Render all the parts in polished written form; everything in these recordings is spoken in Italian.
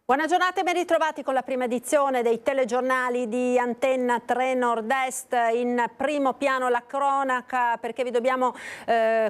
Buona giornata e ben ritrovati con la prima edizione dei telegiornali di Antenna 3 Nord-Est. In primo piano la cronaca, perché vi dobbiamo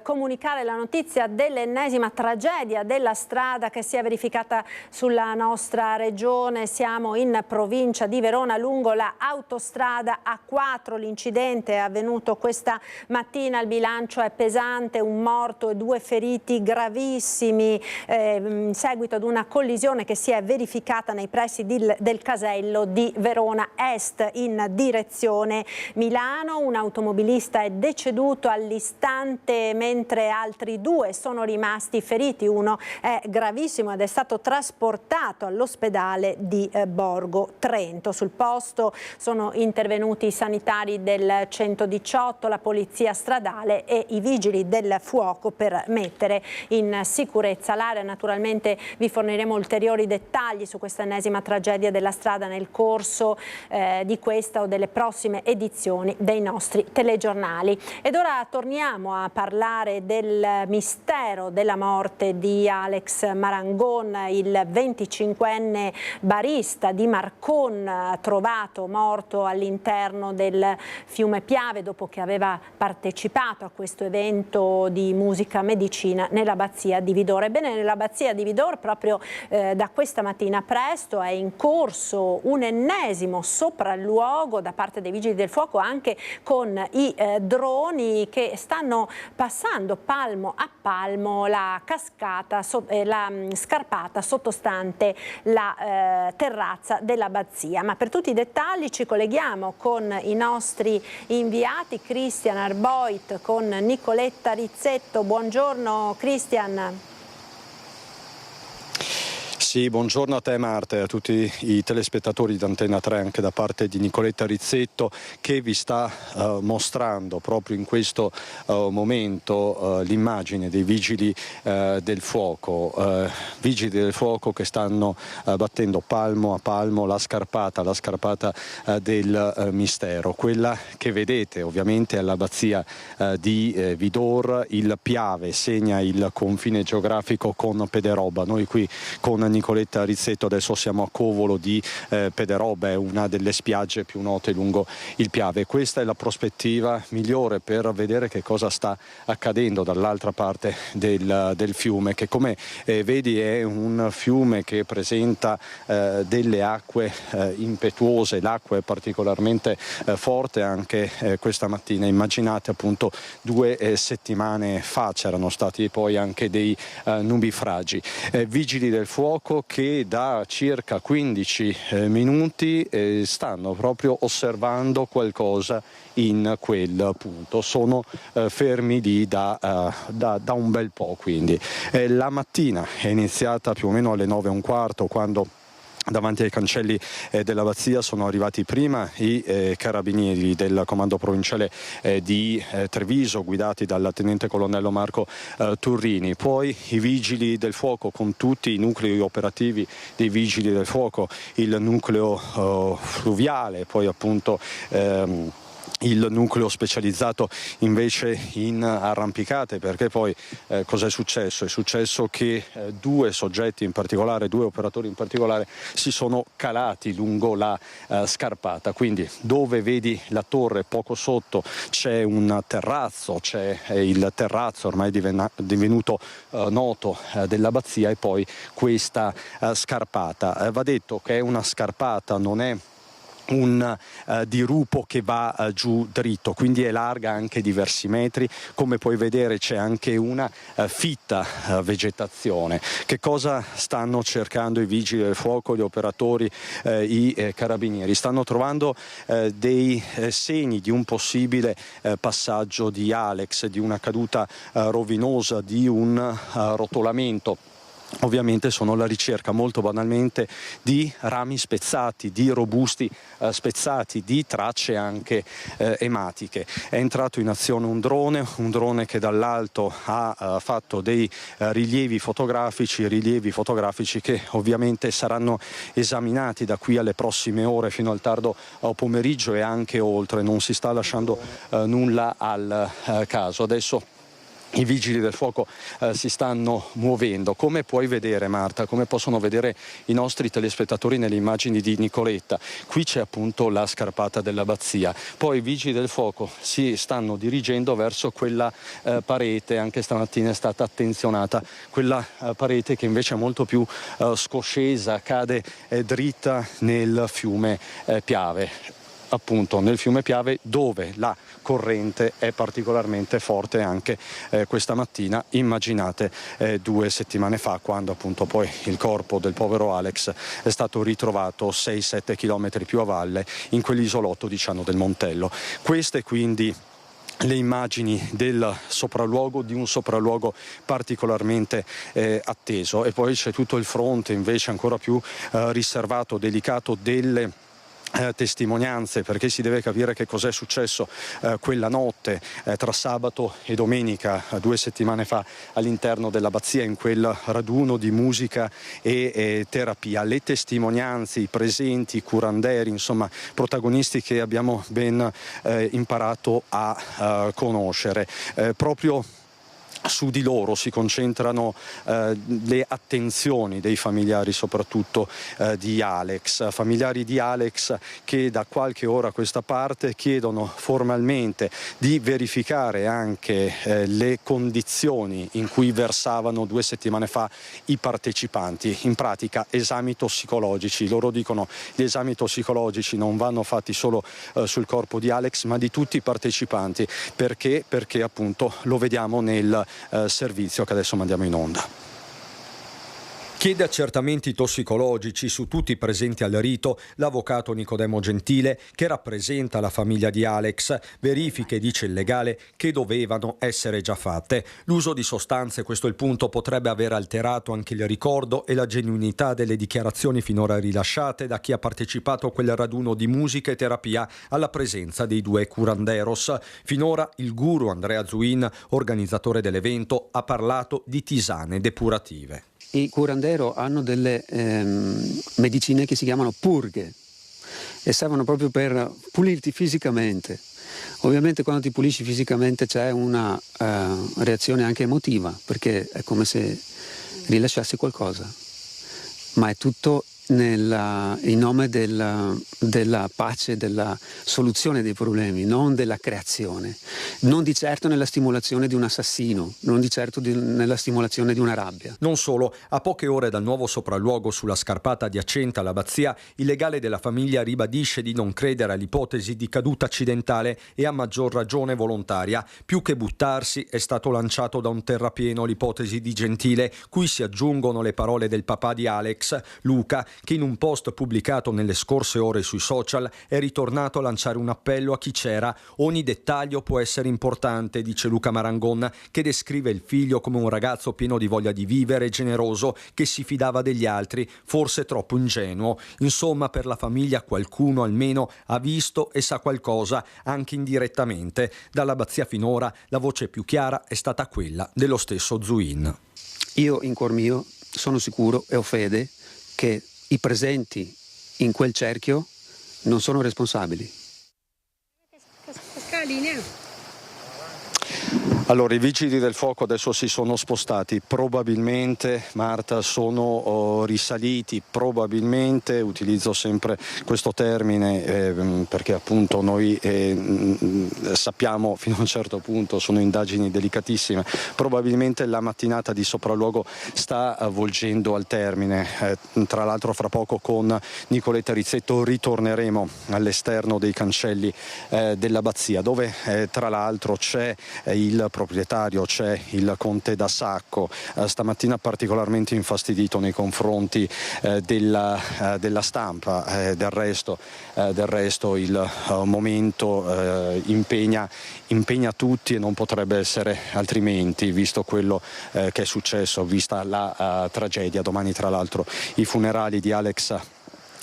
comunicare la notizia dell'ennesima tragedia della strada che si è verificata sulla nostra regione. Siamo in provincia di Verona lungo la autostrada A4. L'incidente è avvenuto questa mattina, il bilancio è pesante, un morto e 2 feriti gravissimi in seguito ad una collisione che si è verificata nei pressi del casello di Verona Est in direzione Milano. Un automobilista è deceduto all'istante mentre altri 2 sono rimasti feriti. Uno è gravissimo ed è stato trasportato all'ospedale di Borgo Trento. Sul posto sono intervenuti i sanitari del 118, la polizia stradale e i vigili del fuoco per mettere in sicurezza l'area. Naturalmente vi forniremo ulteriori dettagli su questa ennesima tragedia della strada nel corso di questa o delle prossime edizioni dei nostri telegiornali. Ed ora torniamo a parlare del mistero della morte di Alex Marangon, il 25enne barista di Marcon, trovato morto all'interno del fiume Piave dopo che aveva partecipato a questo evento di musica medicina nell'abbazia di Vidor. Ebbene, nell'abbazia di Vidor proprio da questa mattina presto è in corso un ennesimo sopralluogo da parte dei vigili del fuoco, anche con i droni che stanno passando palmo a palmo la cascata, la scarpata sottostante la terrazza dell'abbazia. Ma per tutti i dettagli ci colleghiamo con i nostri inviati, Cristian Arboit con Nicoletta Rizzetto. Buongiorno Cristian. Sì, buongiorno a te Marta e a tutti i telespettatori di Antenna 3, anche da parte di Nicoletta Rizzetto, che vi sta mostrando proprio in questo momento l'immagine dei vigili del fuoco che stanno battendo palmo a palmo la scarpata del mistero. Quella che vedete ovviamente è all'abbazia di Vidor. Il Piave segna il confine geografico con Pederobba. Noi qui con Nicoletta Rizzetto adesso siamo a Covolo di Pederobba, è una delle spiagge più note lungo il Piave. Questa è la prospettiva migliore per vedere che cosa sta accadendo dall'altra parte del fiume, che come vedi è un fiume che presenta delle acque impetuose. L'acqua è particolarmente forte anche questa mattina. Immaginate appunto 2 settimane fa c'erano stati poi anche dei nubifragi. Vigili del fuoco che da circa 15 minuti stanno proprio osservando qualcosa in quel punto. Sono fermi lì da un bel po', quindi. La mattina è iniziata più o meno alle 9:15, quando davanti ai cancelli dell'abbazia sono arrivati prima i carabinieri del comando provinciale di Treviso, guidati dal tenente colonnello Marco Turrini, poi i vigili del fuoco con tutti i nuclei operativi dei vigili del fuoco, il nucleo fluviale, poi appunto il nucleo specializzato invece in arrampicate, perché poi cos'è successo? È successo che 2 soggetti in particolare, 2 operatori in particolare, si sono calati lungo la scarpata. Quindi dove vedi la torre poco sotto c'è un terrazzo, c'è il terrazzo ormai divenuto noto dell'abbazia, e poi questa scarpata. Va detto che è una scarpata, non è un dirupo che va giù dritto, quindi è larga anche diversi metri. Come puoi vedere c'è anche una fitta vegetazione. Che cosa stanno cercando i vigili del fuoco, gli operatori, i carabinieri? Stanno trovando dei segni di un possibile passaggio di Alex, di una caduta rovinosa, di un rotolamento. Ovviamente sono alla ricerca molto banalmente di rami spezzati, di robusti spezzati, di tracce anche ematiche. È entrato in azione un drone che dall'alto ha fatto dei rilievi fotografici che ovviamente saranno esaminati da qui alle prossime ore fino al tardo pomeriggio e anche oltre. Non si sta lasciando nulla al caso. Adesso I vigili del fuoco si stanno muovendo. Come puoi vedere, Marta, come possono vedere i nostri telespettatori nelle immagini di Nicoletta, qui c'è appunto la scarpata dell'abbazia, poi i vigili del fuoco si stanno dirigendo verso quella parete, anche stamattina è stata attenzionata, quella parete che invece è molto più scoscesa, cade dritta nel fiume Piave. Appunto nel fiume Piave, dove la corrente è particolarmente forte anche questa mattina. Immaginate 2 settimane fa, quando appunto poi il corpo del povero Alex è stato ritrovato 6-7 chilometri più a valle in quell'isolotto di Ciano del Montello. Queste quindi le immagini del sopralluogo, di un sopralluogo particolarmente atteso, e poi c'è tutto il fronte invece ancora più riservato, delicato delle testimonianze, perché si deve capire che cos'è successo quella notte tra sabato e domenica 2 settimane fa all'interno dell'abbazia, in quel raduno di musica e terapia. Le testimonianze, i presenti, i curanderi, insomma protagonisti che abbiamo ben imparato a conoscere. Proprio su di loro si concentrano le attenzioni dei familiari, soprattutto di Alex. Familiari di Alex che da qualche ora a questa parte chiedono formalmente di verificare anche le condizioni in cui versavano 2 settimane fa i partecipanti. In pratica esami tossicologici. Loro dicono gli esami tossicologici non vanno fatti solo sul corpo di Alex, ma di tutti i partecipanti. Perché? Perché appunto lo vediamo nel servizio che adesso mandiamo in onda. Chiede accertamenti tossicologici su tutti i presenti al rito l'avvocato Nicodemo Gentile, che rappresenta la famiglia di Alex. Verifiche, dice il legale, che dovevano essere già fatte. L'uso di sostanze, questo è il punto, potrebbe aver alterato anche il ricordo e la genuinità delle dichiarazioni finora rilasciate da chi ha partecipato a quel raduno di musica e terapia alla presenza dei 2 curanderos. Finora il guru Andrea Zuin, organizzatore dell'evento, ha parlato di tisane depurative. I curandero hanno delle medicine che si chiamano purghe e servono proprio per pulirti fisicamente. Ovviamente quando ti pulisci fisicamente c'è una reazione anche emotiva, perché è come se rilasciassi qualcosa, ma è tutto in nome della pace, della soluzione dei problemi, non della creazione, non di certo nella stimolazione di un assassino, non di certo nella stimolazione di una rabbia. Non solo, a poche ore dal nuovo sopralluogo sulla scarpata adiacente all'abbazia, il legale della famiglia ribadisce di non credere all'ipotesi di caduta accidentale e a maggior ragione volontaria. Più che buttarsi, è stato lanciato da un terrapieno l'ipotesi di Gentile, cui si aggiungono le parole del papà di Alex, Luca, che in un post pubblicato nelle scorse ore sui social è ritornato a lanciare un appello a chi c'era. Ogni dettaglio può essere importante, dice Luca Marangon, che descrive il figlio come un ragazzo pieno di voglia di vivere, generoso, che si fidava degli altri, forse troppo ingenuo. Insomma, per la famiglia qualcuno almeno ha visto e sa qualcosa, anche indirettamente. Dall'abbazia finora la voce più chiara è stata quella dello stesso Zuin. Io in cuor mio sono sicuro e ho fede che i presenti in quel cerchio non sono responsabili. Allora, i vigili del fuoco adesso si sono spostati, probabilmente, Marta, sono risaliti, probabilmente, utilizzo sempre questo termine perché appunto noi sappiamo fino a un certo punto, sono indagini delicatissime, probabilmente la mattinata di sopralluogo sta volgendo al termine. Tra l'altro fra poco con Nicoletta Rizzetto ritorneremo all'esterno dei cancelli dell'abbazia, dove tra l'altro c'è il proprietario, c'è il conte da Sacco, stamattina particolarmente infastidito nei confronti della stampa. Del resto il momento impegna tutti e non potrebbe essere altrimenti, visto quello che è successo, vista la tragedia. Domani tra l'altro i funerali di Alex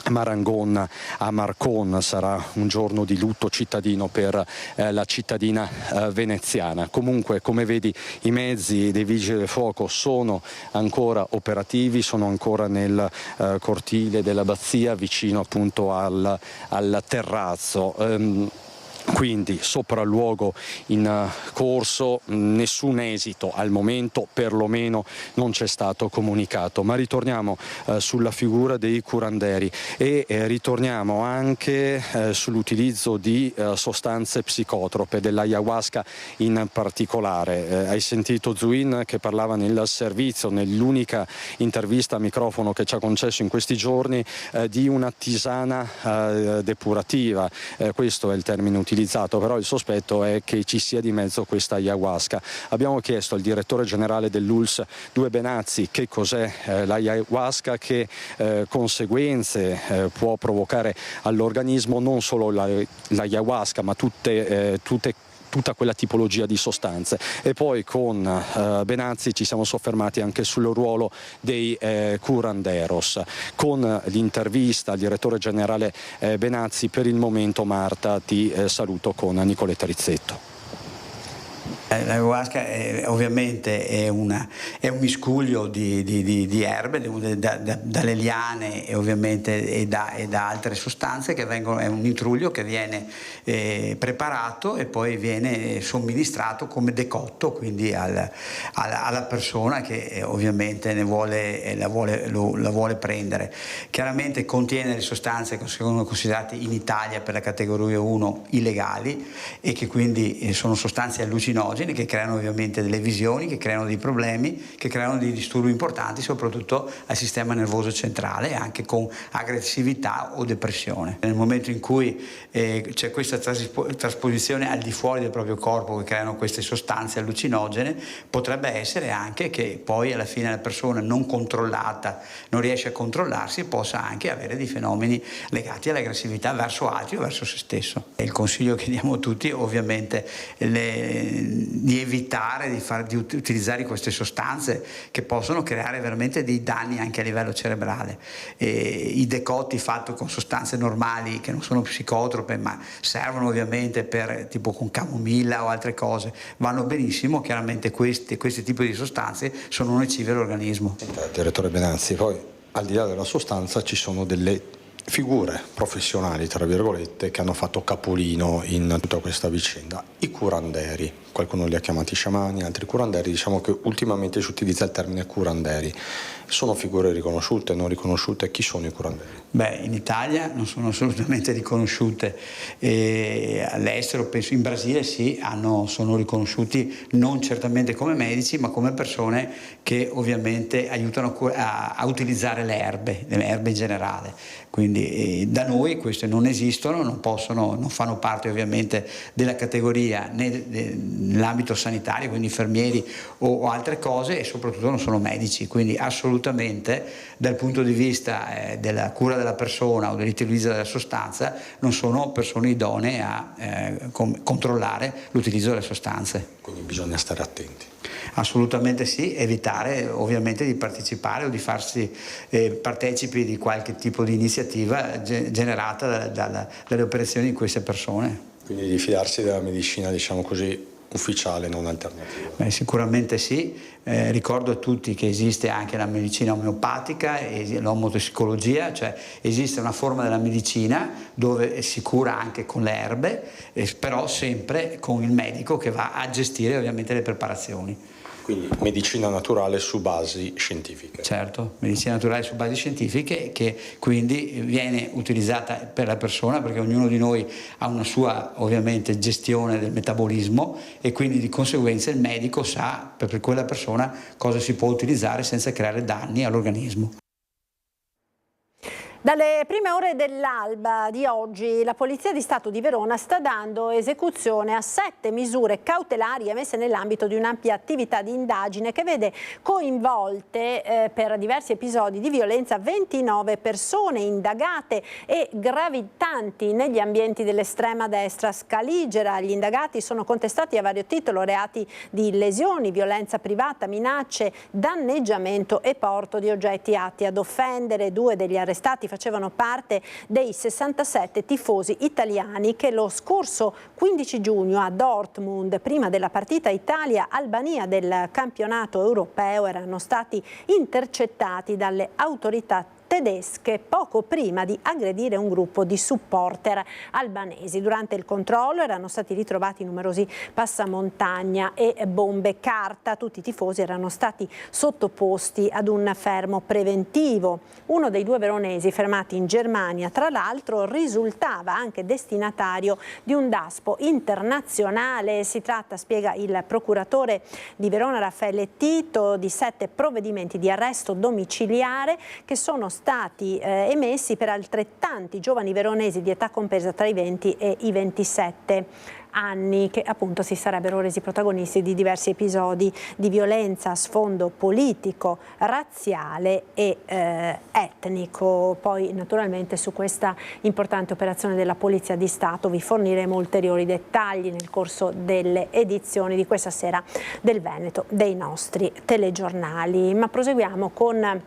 Marangon a Marcon, sarà un giorno di lutto cittadino per la cittadina veneziana. Comunque, come vedi, i mezzi dei vigili del fuoco sono ancora operativi, sono ancora nel cortile dell'abbazia, vicino appunto al terrazzo. Quindi sopralluogo in corso, nessun esito al momento, perlomeno non c'è stato comunicato. Ma ritorniamo sulla figura dei curanderi e ritorniamo anche sull'utilizzo di sostanze psicotrope, dell'ayahuasca in particolare. Hai sentito Zuin che parlava nel servizio, nell'unica intervista a microfono che ci ha concesso in questi giorni, di una tisana depurativa. Questo è il termine utilizzato, però il sospetto è che ci sia di mezzo questa ayahuasca. Abbiamo chiesto al direttore generale dell'ULSS Due Benazzi che cos'è l'ayahuasca, che conseguenze può provocare all'organismo, non solo l'ayahuasca ma tutta quella tipologia di sostanze. E poi con Benazzi ci siamo soffermati anche sul ruolo dei curanderos. Con l'intervista al direttore generale Benazzi, per il momento Marta ti saluto con Nicoletta Rizzetto. L'ayahuasca ovviamente è un miscuglio di erbe, dalle liane e ovviamente e da altre sostanze che vengono, è un intruglio che viene preparato e poi viene somministrato come decotto, quindi alla persona che ovviamente la vuole prendere. Chiaramente contiene le sostanze che sono considerate in Italia per la categoria 1 illegali e che quindi sono sostanze allucinogene che creano ovviamente delle visioni, che creano dei problemi, che creano dei disturbi importanti soprattutto al sistema nervoso centrale, anche con aggressività o depressione. Nel momento in cui c'è questa trasposizione al di fuori del proprio corpo che creano queste sostanze allucinogene, potrebbe essere anche che poi alla fine la persona non controllata, non riesce a controllarsi e possa anche avere dei fenomeni legati all'aggressività verso altri o verso se stesso. E il consiglio che diamo a tutti ovviamente di evitare di utilizzare queste sostanze che possono creare veramente dei danni anche a livello cerebrale. I decotti fatti con sostanze normali che non sono psicotrope ma servono ovviamente per tipo con camomilla o altre cose vanno benissimo. Chiaramente questi tipi di sostanze sono nocive all'organismo. Direttore Benazzi, poi al di là della sostanza ci sono delle figure professionali, tra virgolette, che hanno fatto capolino in tutta questa vicenda. I curanderi, qualcuno li ha chiamati sciamani, altri curanderi, diciamo che ultimamente si utilizza il termine curanderi. Sono figure riconosciute, non riconosciute? Chi sono i curanderi? Beh, in Italia non sono assolutamente riconosciute, all'estero, penso in Brasile sì, sono riconosciuti non certamente come medici ma come persone che ovviamente aiutano a utilizzare le erbe in generale. Quindi da noi queste non esistono, non fanno parte ovviamente della categoria né nell'ambito sanitario, quindi infermieri o altre cose, e soprattutto non sono medici, quindi assolutamente dal punto di vista della cura della persona o dell'utilizzo della sostanza non sono persone idonee a controllare l'utilizzo delle sostanze. Quindi bisogna stare attenti. Assolutamente sì, evitare ovviamente di partecipare o di farsi partecipi di qualche tipo di iniziativa generata dalle operazioni di queste persone. Quindi di fidarsi della medicina, diciamo così, ufficiale, non alternativa? Beh, sicuramente sì. Ricordo a tutti che esiste anche la medicina omeopatica e l'omotossicologia, cioè esiste una forma della medicina dove si cura anche con le erbe, però sempre con il medico che va a gestire ovviamente le preparazioni. Quindi medicina naturale su basi scientifiche. Certo, medicina naturale su basi scientifiche che quindi viene utilizzata per la persona, perché ognuno di noi ha una sua ovviamente gestione del metabolismo e quindi di conseguenza il medico sa per quella persona cosa si può utilizzare senza creare danni all'organismo. Dalle prime ore dell'alba di oggi la Polizia di Stato di Verona sta dando esecuzione a 7 misure cautelari emesse nell'ambito di un'ampia attività di indagine che vede coinvolte per diversi episodi di violenza 29 persone indagate e gravitanti negli ambienti dell'estrema destra scaligera. Gli indagati sono contestati a vario titolo reati di lesioni, violenza privata, minacce, danneggiamento e porto di oggetti atti ad offendere. 2 degli arrestati facevano parte dei 67 tifosi italiani che lo scorso 15 giugno a Dortmund, prima della partita Italia-Albania del campionato europeo, erano stati intercettati dalle autorità tedesche poco prima di aggredire un gruppo di supporter albanesi. Durante il controllo erano stati ritrovati numerosi passamontagna e bombe carta. Tutti i tifosi erano stati sottoposti ad un fermo preventivo. Uno dei due veronesi fermati in Germania, tra l'altro, risultava anche destinatario di un daspo internazionale. Si tratta, spiega il procuratore di Verona Raffaele Tito, di 7 provvedimenti di arresto domiciliare che sono stati emessi per altrettanti giovani veronesi di età compresa tra i 20 e i 27 anni, che appunto si sarebbero resi protagonisti di diversi episodi di violenza a sfondo politico, razziale e etnico. Poi naturalmente su questa importante operazione della Polizia di Stato vi forniremo ulteriori dettagli nel corso delle edizioni di questa sera del Veneto dei nostri telegiornali. Ma proseguiamo con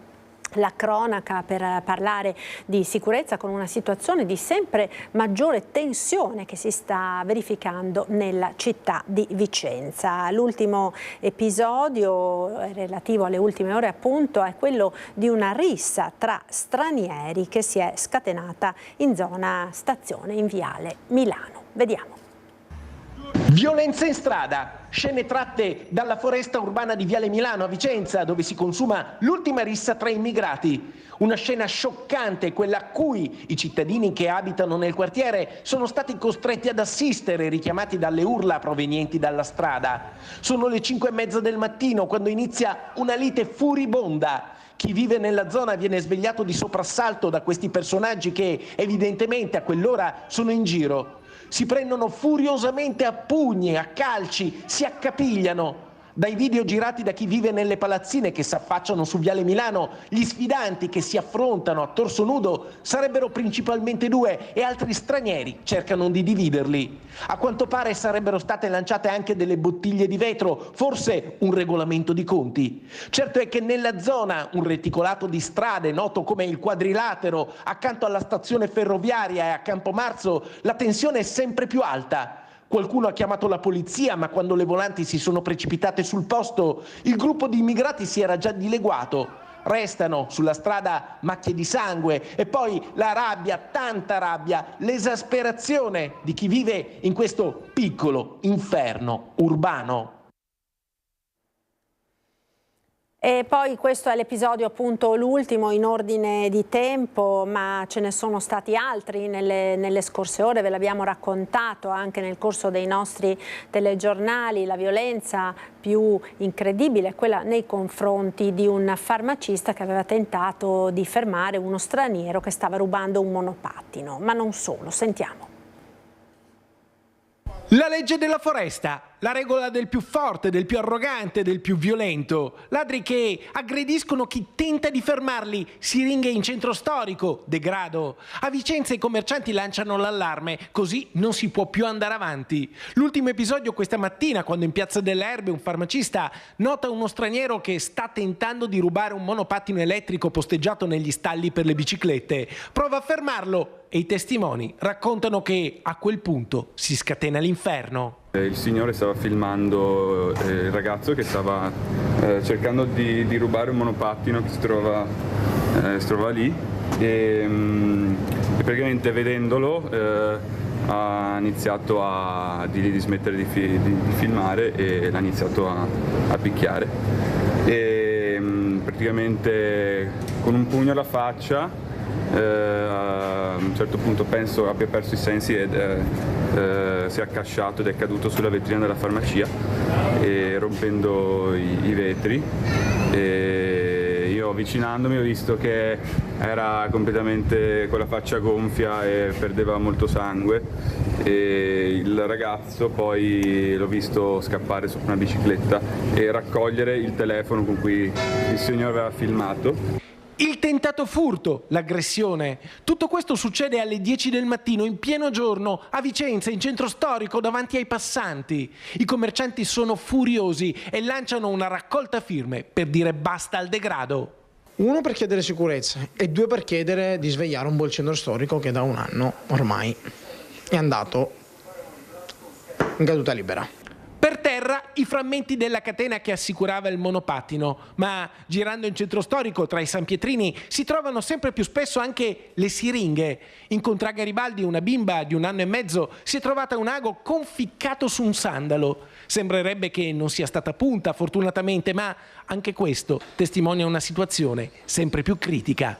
la cronaca per parlare di sicurezza, con una situazione di sempre maggiore tensione che si sta verificando nella città di Vicenza. L'ultimo episodio relativo alle ultime ore appunto è quello di una rissa tra stranieri che si è scatenata in zona Stazione in Viale Milano. Vediamo. Violenza in strada, scene tratte dalla foresta urbana di Viale Milano a Vicenza, dove si consuma l'ultima rissa tra immigrati. Una scena scioccante, quella a cui i cittadini che abitano nel quartiere sono stati costretti ad assistere, richiamati dalle urla provenienti dalla strada. Sono le 5:30 del mattino quando inizia una lite furibonda. Chi vive nella zona viene svegliato di soprassalto da questi personaggi che evidentemente a quell'ora sono in giro. Si prendono furiosamente a pugni, a calci, si accapigliano. Dai video girati da chi vive nelle palazzine che si affacciano su Viale Milano, gli sfidanti che si affrontano a torso nudo sarebbero principalmente due e altri stranieri cercano di dividerli. A quanto pare sarebbero state lanciate anche delle bottiglie di vetro, forse un regolamento di conti. Certo è che nella zona, un reticolato di strade noto come il Quadrilatero, accanto alla stazione ferroviaria e a Campomarzo, la tensione è sempre più alta. Qualcuno ha chiamato la polizia, ma quando le volanti si sono precipitate sul posto, il gruppo di immigrati si era già dileguato. Restano sulla strada macchie di sangue e poi la rabbia, tanta rabbia, l'esasperazione di chi vive in questo piccolo inferno urbano. E poi questo è l'episodio, appunto l'ultimo in ordine di tempo, ma ce ne sono stati altri nelle scorse ore, ve l'abbiamo raccontato anche nel corso dei nostri telegiornali. La violenza più incredibile è quella nei confronti di un farmacista che aveva tentato di fermare uno straniero che stava rubando un monopattino, ma non solo, sentiamo. La legge della foresta, la regola del più forte, del più arrogante, del più violento. Ladri che aggrediscono chi tenta di fermarli, siringhe in centro storico, degrado. A Vicenza i commercianti lanciano l'allarme, così non si può più andare avanti. L'ultimo episodio questa mattina, quando in Piazza delle Erbe un farmacista nota uno straniero che sta tentando di rubare un monopattino elettrico posteggiato negli stalli per le biciclette. Prova a fermarlo e i testimoni raccontano che a quel punto si scatena l'inferno. Il signore stava filmando il ragazzo che stava cercando di rubare un monopattino che si trova lì e praticamente vedendolo ha iniziato a dirgli di smettere di filmare e l'ha iniziato a picchiare e praticamente con un pugno alla faccia a un certo punto penso abbia perso i sensi ed si è accasciato ed è caduto sulla vetrina della farmacia e rompendo i vetri e io avvicinandomi ho visto che era completamente con la faccia gonfia e perdeva molto sangue e il ragazzo poi l'ho visto scappare sopra una bicicletta e raccogliere il telefono con cui il signore aveva filmato. Il tentato furto, l'aggressione. Tutto questo succede alle 10 del mattino, in pieno giorno, a Vicenza, in centro storico, davanti ai passanti. I commercianti sono furiosi e lanciano una raccolta firme per dire basta al degrado. 1 per chiedere sicurezza e 2 per chiedere di svegliare un po' il centro storico che da un anno ormai è andato in caduta libera. Per terra terra i frammenti della catena che assicurava il monopattino, ma girando in centro storico tra i Sanpietrini si trovano sempre più spesso anche le siringhe. In Contrada Garibaldi una bimba di 1 anno e mezzo si è trovata un ago conficcato su un sandalo. Sembrerebbe che non sia stata punta, fortunatamente, ma anche questo testimonia una situazione sempre più critica.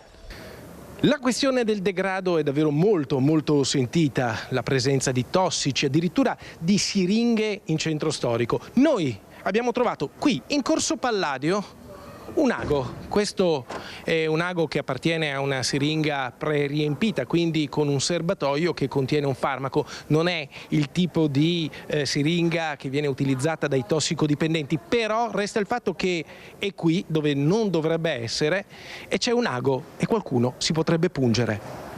La questione del degrado è davvero molto sentita, la presenza di tossici, addirittura di siringhe in centro storico. Noi abbiamo trovato qui in Corso Palladio un ago. Questo è un ago che appartiene a una siringa pre-riempita, quindi con un serbatoio che contiene un farmaco. Non è il tipo di siringa che viene utilizzata dai tossicodipendenti, però resta il fatto che è qui dove non dovrebbe essere e c'è un ago e qualcuno si potrebbe pungere.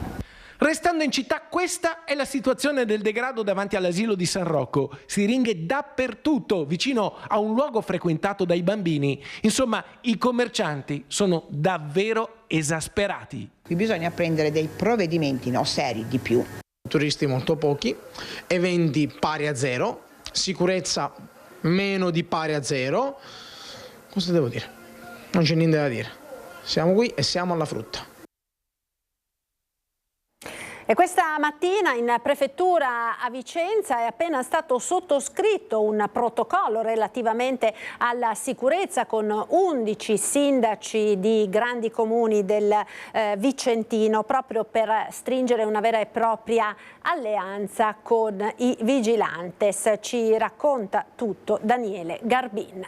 Restando in città, questa è la situazione del degrado davanti all'asilo di San Rocco. Siringhe dappertutto, vicino a un luogo frequentato dai bambini. Insomma, i commercianti sono davvero esasperati. Qui bisogna prendere dei provvedimenti seri di più. Turisti molto pochi, eventi pari a 0, sicurezza meno di pari a 0. Cosa devo dire? Non c'è niente da dire. Siamo qui e siamo alla frutta. E questa mattina in prefettura a Vicenza è appena stato sottoscritto un protocollo relativamente alla sicurezza con 11 sindaci di grandi comuni del Vicentino, proprio per stringere una vera e propria alleanza con i vigilantes. Ci racconta tutto Daniele Garbin.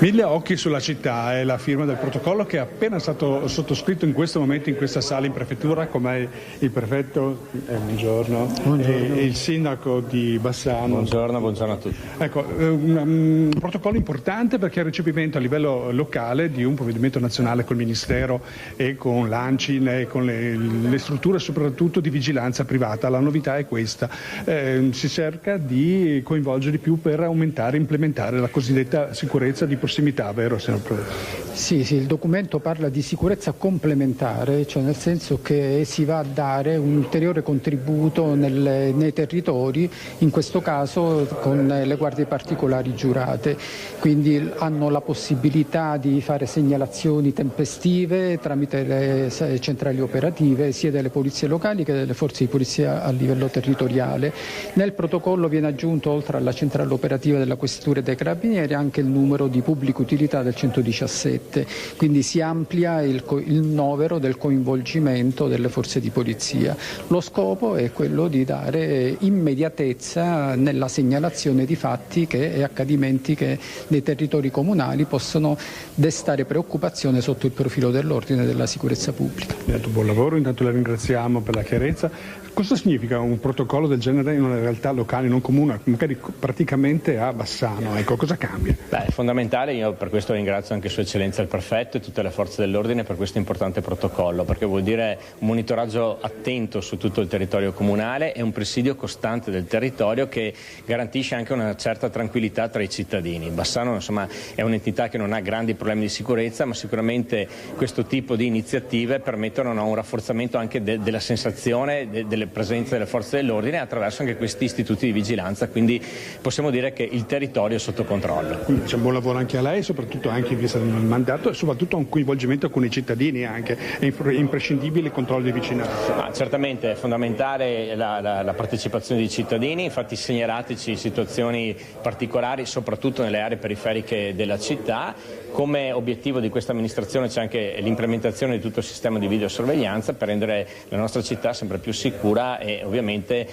1000 occhi sulla città è la firma del protocollo che è appena stato sottoscritto in questo momento in questa sala in prefettura, come il prefetto, buongiorno, e il sindaco di Bassano. Buongiorno a tutti. Ecco, un protocollo importante perché è il recepimento a livello locale di un provvedimento nazionale col Ministero e con l'ANCIN e con le strutture soprattutto di vigilanza privata. La novità è questa, si cerca di coinvolgere di più per aumentare e implementare la cosiddetta sicurezza di prossimità, vero signor Professore? Sì, il documento parla di sicurezza complementare, cioè nel senso che si va a dare un ulteriore contributo nei territori, in questo caso con le guardie particolari giurate, quindi hanno la possibilità di fare segnalazioni tempestive tramite le centrali operative sia delle polizie locali che delle forze di polizia a livello territoriale. Nel protocollo viene aggiunto, oltre alla centrale operativa della Questura e dei Carabinieri, anche il numero di pubblica utilità del 117, quindi si amplia il novero del coinvolgimento delle forze di polizia. Lo scopo è quello di dare immediatezza nella segnalazione di fatti e accadimenti che nei territori comunali possono destare preoccupazione sotto il profilo dell'ordine e della sicurezza pubblica. Buon lavoro, intanto la ringraziamo per la chiarezza. Cosa significa un protocollo del genere in una realtà locale non comune, magari praticamente a Bassano? Ecco, cosa cambia? È fondamentale, io per questo ringrazio anche Sua Eccellenza il Prefetto e tutte le forze dell'ordine per questo importante protocollo, perché vuol dire un monitoraggio attento su tutto il territorio comunale e un presidio costante del territorio che garantisce anche una certa tranquillità tra i cittadini. Bassano insomma è un'entità che non ha grandi problemi di sicurezza, ma sicuramente questo tipo di iniziative permettono un rafforzamento anche della sensazione delle presenze delle forze dell'ordine attraverso anche questi istituti di vigilanza, quindi possiamo dire che il territorio è sotto controllo. Quindi c'è un buon lavoro anche a lei, soprattutto anche in vista del mandato e soprattutto un coinvolgimento con i cittadini anche, è imprescindibile il controllo di vicinanza. Certamente è fondamentale la partecipazione dei cittadini, infatti segnalateci situazioni particolari soprattutto nelle aree periferiche della città. Come obiettivo di questa amministrazione c'è anche l'implementazione di tutto il sistema di videosorveglianza per rendere la nostra città sempre più sicura e ovviamente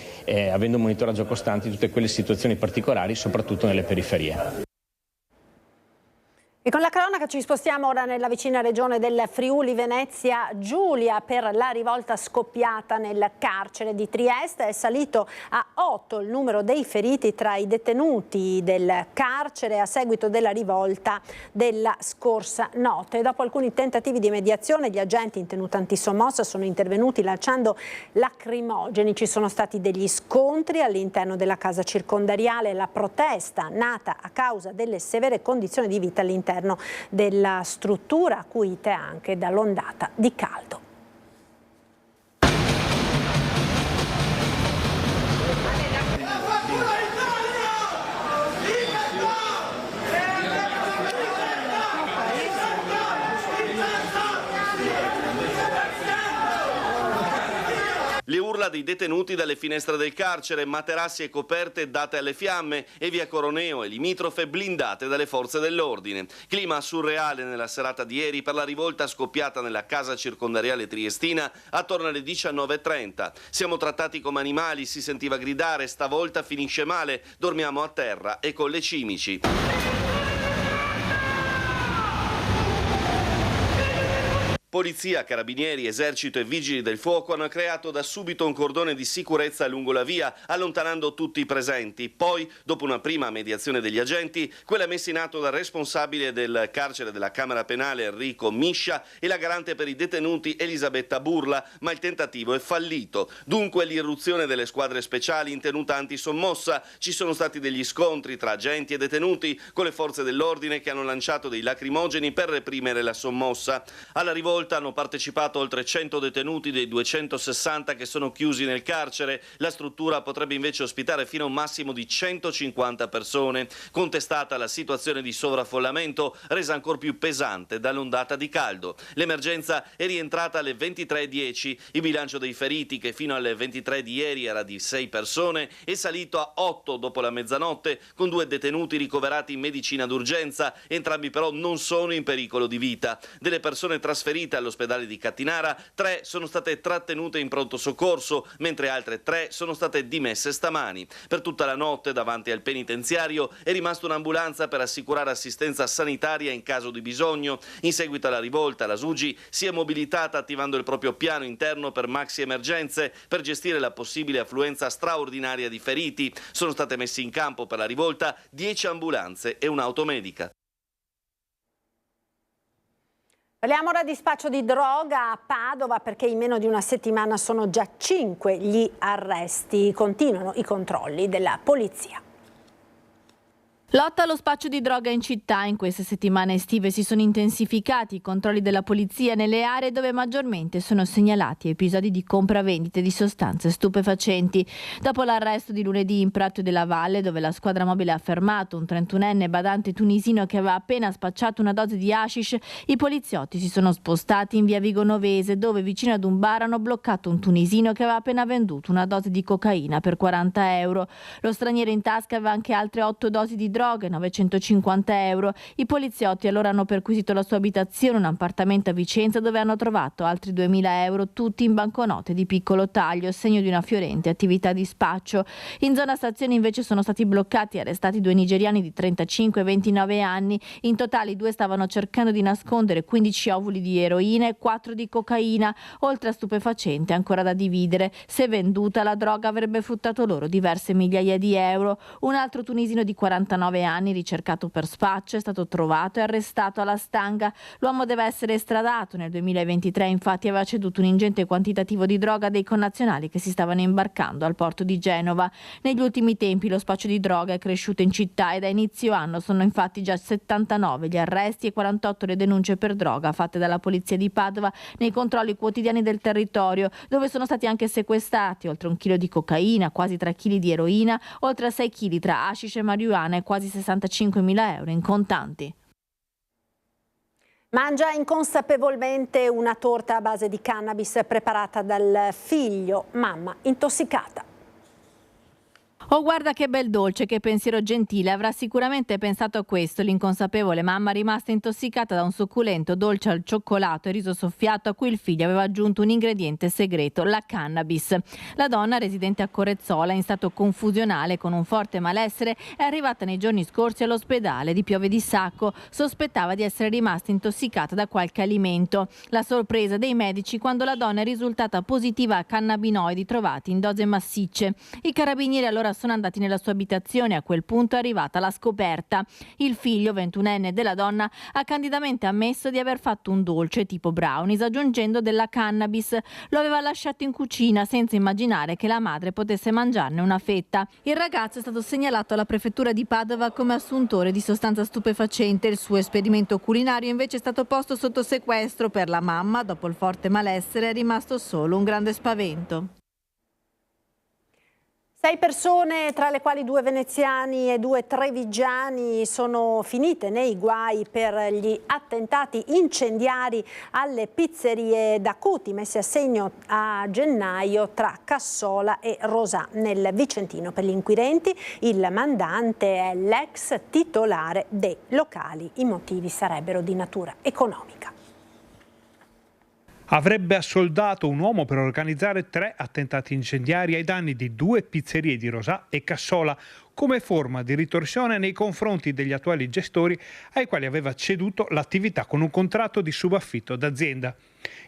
avendo un monitoraggio costante di tutte quelle situazioni particolari soprattutto nelle periferie. E con la cronaca ci spostiamo ora nella vicina regione del Friuli Venezia Giulia per la rivolta scoppiata nel carcere di Trieste. È salito a 8 il numero dei feriti tra i detenuti del carcere a seguito della rivolta della scorsa notte. Dopo alcuni tentativi di mediazione gli agenti in tenuta antisommossa sono intervenuti lanciando lacrimogeni. Ci sono stati degli scontri all'interno della casa circondariale. La protesta nata a causa delle severe condizioni di vita all'interno della struttura acuite anche dall'ondata di caldo. fuga dei detenuti dalle finestre del carcere, materassi e coperte date alle fiamme e via Coroneo e limitrofe blindate dalle forze dell'ordine. Clima surreale nella serata di ieri per la rivolta scoppiata nella casa circondariale triestina attorno alle 19:30. Siamo trattati come animali, si sentiva gridare, stavolta finisce male, dormiamo a terra e con le cimici. Polizia, carabinieri, esercito e vigili del fuoco hanno creato da subito un cordone di sicurezza lungo la via, allontanando tutti i presenti. Poi, dopo una prima mediazione degli agenti, quella messa in atto dal responsabile del carcere della Camera Penale Enrico Miscia e la garante per i detenuti Elisabetta Burla, ma il tentativo è fallito. Dunque l'irruzione delle squadre speciali in tenuta antisommossa. Ci sono stati degli scontri tra agenti e detenuti con le forze dell'ordine che hanno lanciato dei lacrimogeni per reprimere la sommossa. Alla rivolta hanno partecipato oltre 100 detenuti dei 260 che sono chiusi nel carcere. La struttura potrebbe invece ospitare fino a un massimo di 150 persone. Contestata la situazione di sovraffollamento, resa ancora più pesante dall'ondata di caldo. L'emergenza è rientrata alle 23:10. Il bilancio dei feriti, che fino alle 23 di ieri era di 6 persone, è salito a 8 dopo la mezzanotte, con 2 detenuti ricoverati in medicina d'urgenza. Entrambi però non sono in pericolo di vita. Delle persone trasferite all'ospedale di Cattinara, 3 sono state trattenute in pronto soccorso, mentre altre 3 sono state dimesse stamani. Per tutta la notte davanti al penitenziario è rimasta un'ambulanza per assicurare assistenza sanitaria in caso di bisogno. In seguito alla rivolta, la SUGI si è mobilitata attivando il proprio piano interno per maxi emergenze per gestire la possibile affluenza straordinaria di feriti. Sono state messe in campo per la rivolta 10 ambulanze e un'auto medica. Parliamo ora di spaccio di droga a Padova, perché in meno di una settimana sono già 5 gli arresti. Continuano i controlli della polizia. Lotta allo spaccio di droga in città. In queste settimane estive si sono intensificati i controlli della polizia nelle aree dove maggiormente sono segnalati episodi di compravendite di sostanze stupefacenti. Dopo l'arresto di lunedì in Prato della Valle, dove la squadra mobile ha fermato un 31enne badante tunisino che aveva appena spacciato una dose di hashish, i poliziotti si sono spostati in via Vigonovese, dove vicino ad un bar hanno bloccato un tunisino che aveva appena venduto una dose di cocaina per 40 euro. Lo straniero in tasca aveva anche altre 8 dosi di droga, 950 euro. I poliziotti allora hanno perquisito la sua abitazione, un appartamento a Vicenza, dove hanno trovato altri 2000 euro, tutti in banconote di piccolo taglio, segno di una fiorente attività di spaccio. In zona stazione invece sono stati bloccati e arrestati 2 nigeriani di 35 e 29 anni. In totale i 2 stavano cercando di nascondere 15 ovuli di eroina e 4 di cocaina, oltre a stupefacente ancora da dividere. Se venduta, la droga avrebbe fruttato loro diverse migliaia di euro. Un altro tunisino di 49 anni, ricercato per spaccio, è stato trovato e arrestato alla stanga. L'uomo deve essere estradato. Nel 2023 infatti aveva ceduto un ingente quantitativo di droga a dei connazionali che si stavano imbarcando al porto di Genova. Negli ultimi tempi lo spaccio di droga è cresciuto in città e da inizio anno sono infatti già 79 gli arresti e 48 le denunce per droga fatte dalla polizia di Padova nei controlli quotidiani del territorio, dove sono stati anche sequestrati oltre 1 chilo di cocaina, quasi 3 chili di eroina, oltre a 6 chili tra hashish e marijuana e quasi 65.000 euro in contanti. Mangia inconsapevolmente una torta a base di cannabis preparata dal figlio, mamma intossicata. Oh, guarda che bel dolce, che pensiero gentile, avrà sicuramente pensato a questo l'inconsapevole mamma rimasta intossicata da un succulento dolce al cioccolato e riso soffiato a cui il figlio aveva aggiunto un ingrediente segreto, la cannabis. La donna, residente a Corezzola, in stato confusionale con un forte malessere, è arrivata nei giorni scorsi all'ospedale di Piove di Sacco. Sospettava di essere rimasta intossicata da qualche alimento. La sorpresa dei medici quando la donna è risultata positiva a cannabinoidi trovati in dose massicce. I carabinieri allora sono andati nella sua abitazione. A quel punto è arrivata la scoperta. Il figlio, 21enne della donna, ha candidamente ammesso di aver fatto un dolce tipo brownies aggiungendo della cannabis. Lo aveva lasciato in cucina senza immaginare che la madre potesse mangiarne una fetta. Il ragazzo è stato segnalato alla prefettura di Padova come assuntore di sostanza stupefacente. Il suo esperimento culinario invece è stato posto sotto sequestro. Per la mamma, dopo il forte malessere, è rimasto solo un grande spavento. 6 persone, tra le quali 2 veneziani e 2 trevigiani, sono finite nei guai per gli attentati incendiari alle pizzerie d'Acuti messi a segno a gennaio tra Cassola e Rosà nel Vicentino. Per gli inquirenti il mandante è l'ex titolare dei locali. I motivi sarebbero di natura economica. Avrebbe assoldato un uomo per organizzare 3 attentati incendiari ai danni di 2 pizzerie di Rosà e Cassola, come forma di ritorsione nei confronti degli attuali gestori ai quali aveva ceduto l'attività con un contratto di subaffitto d'azienda.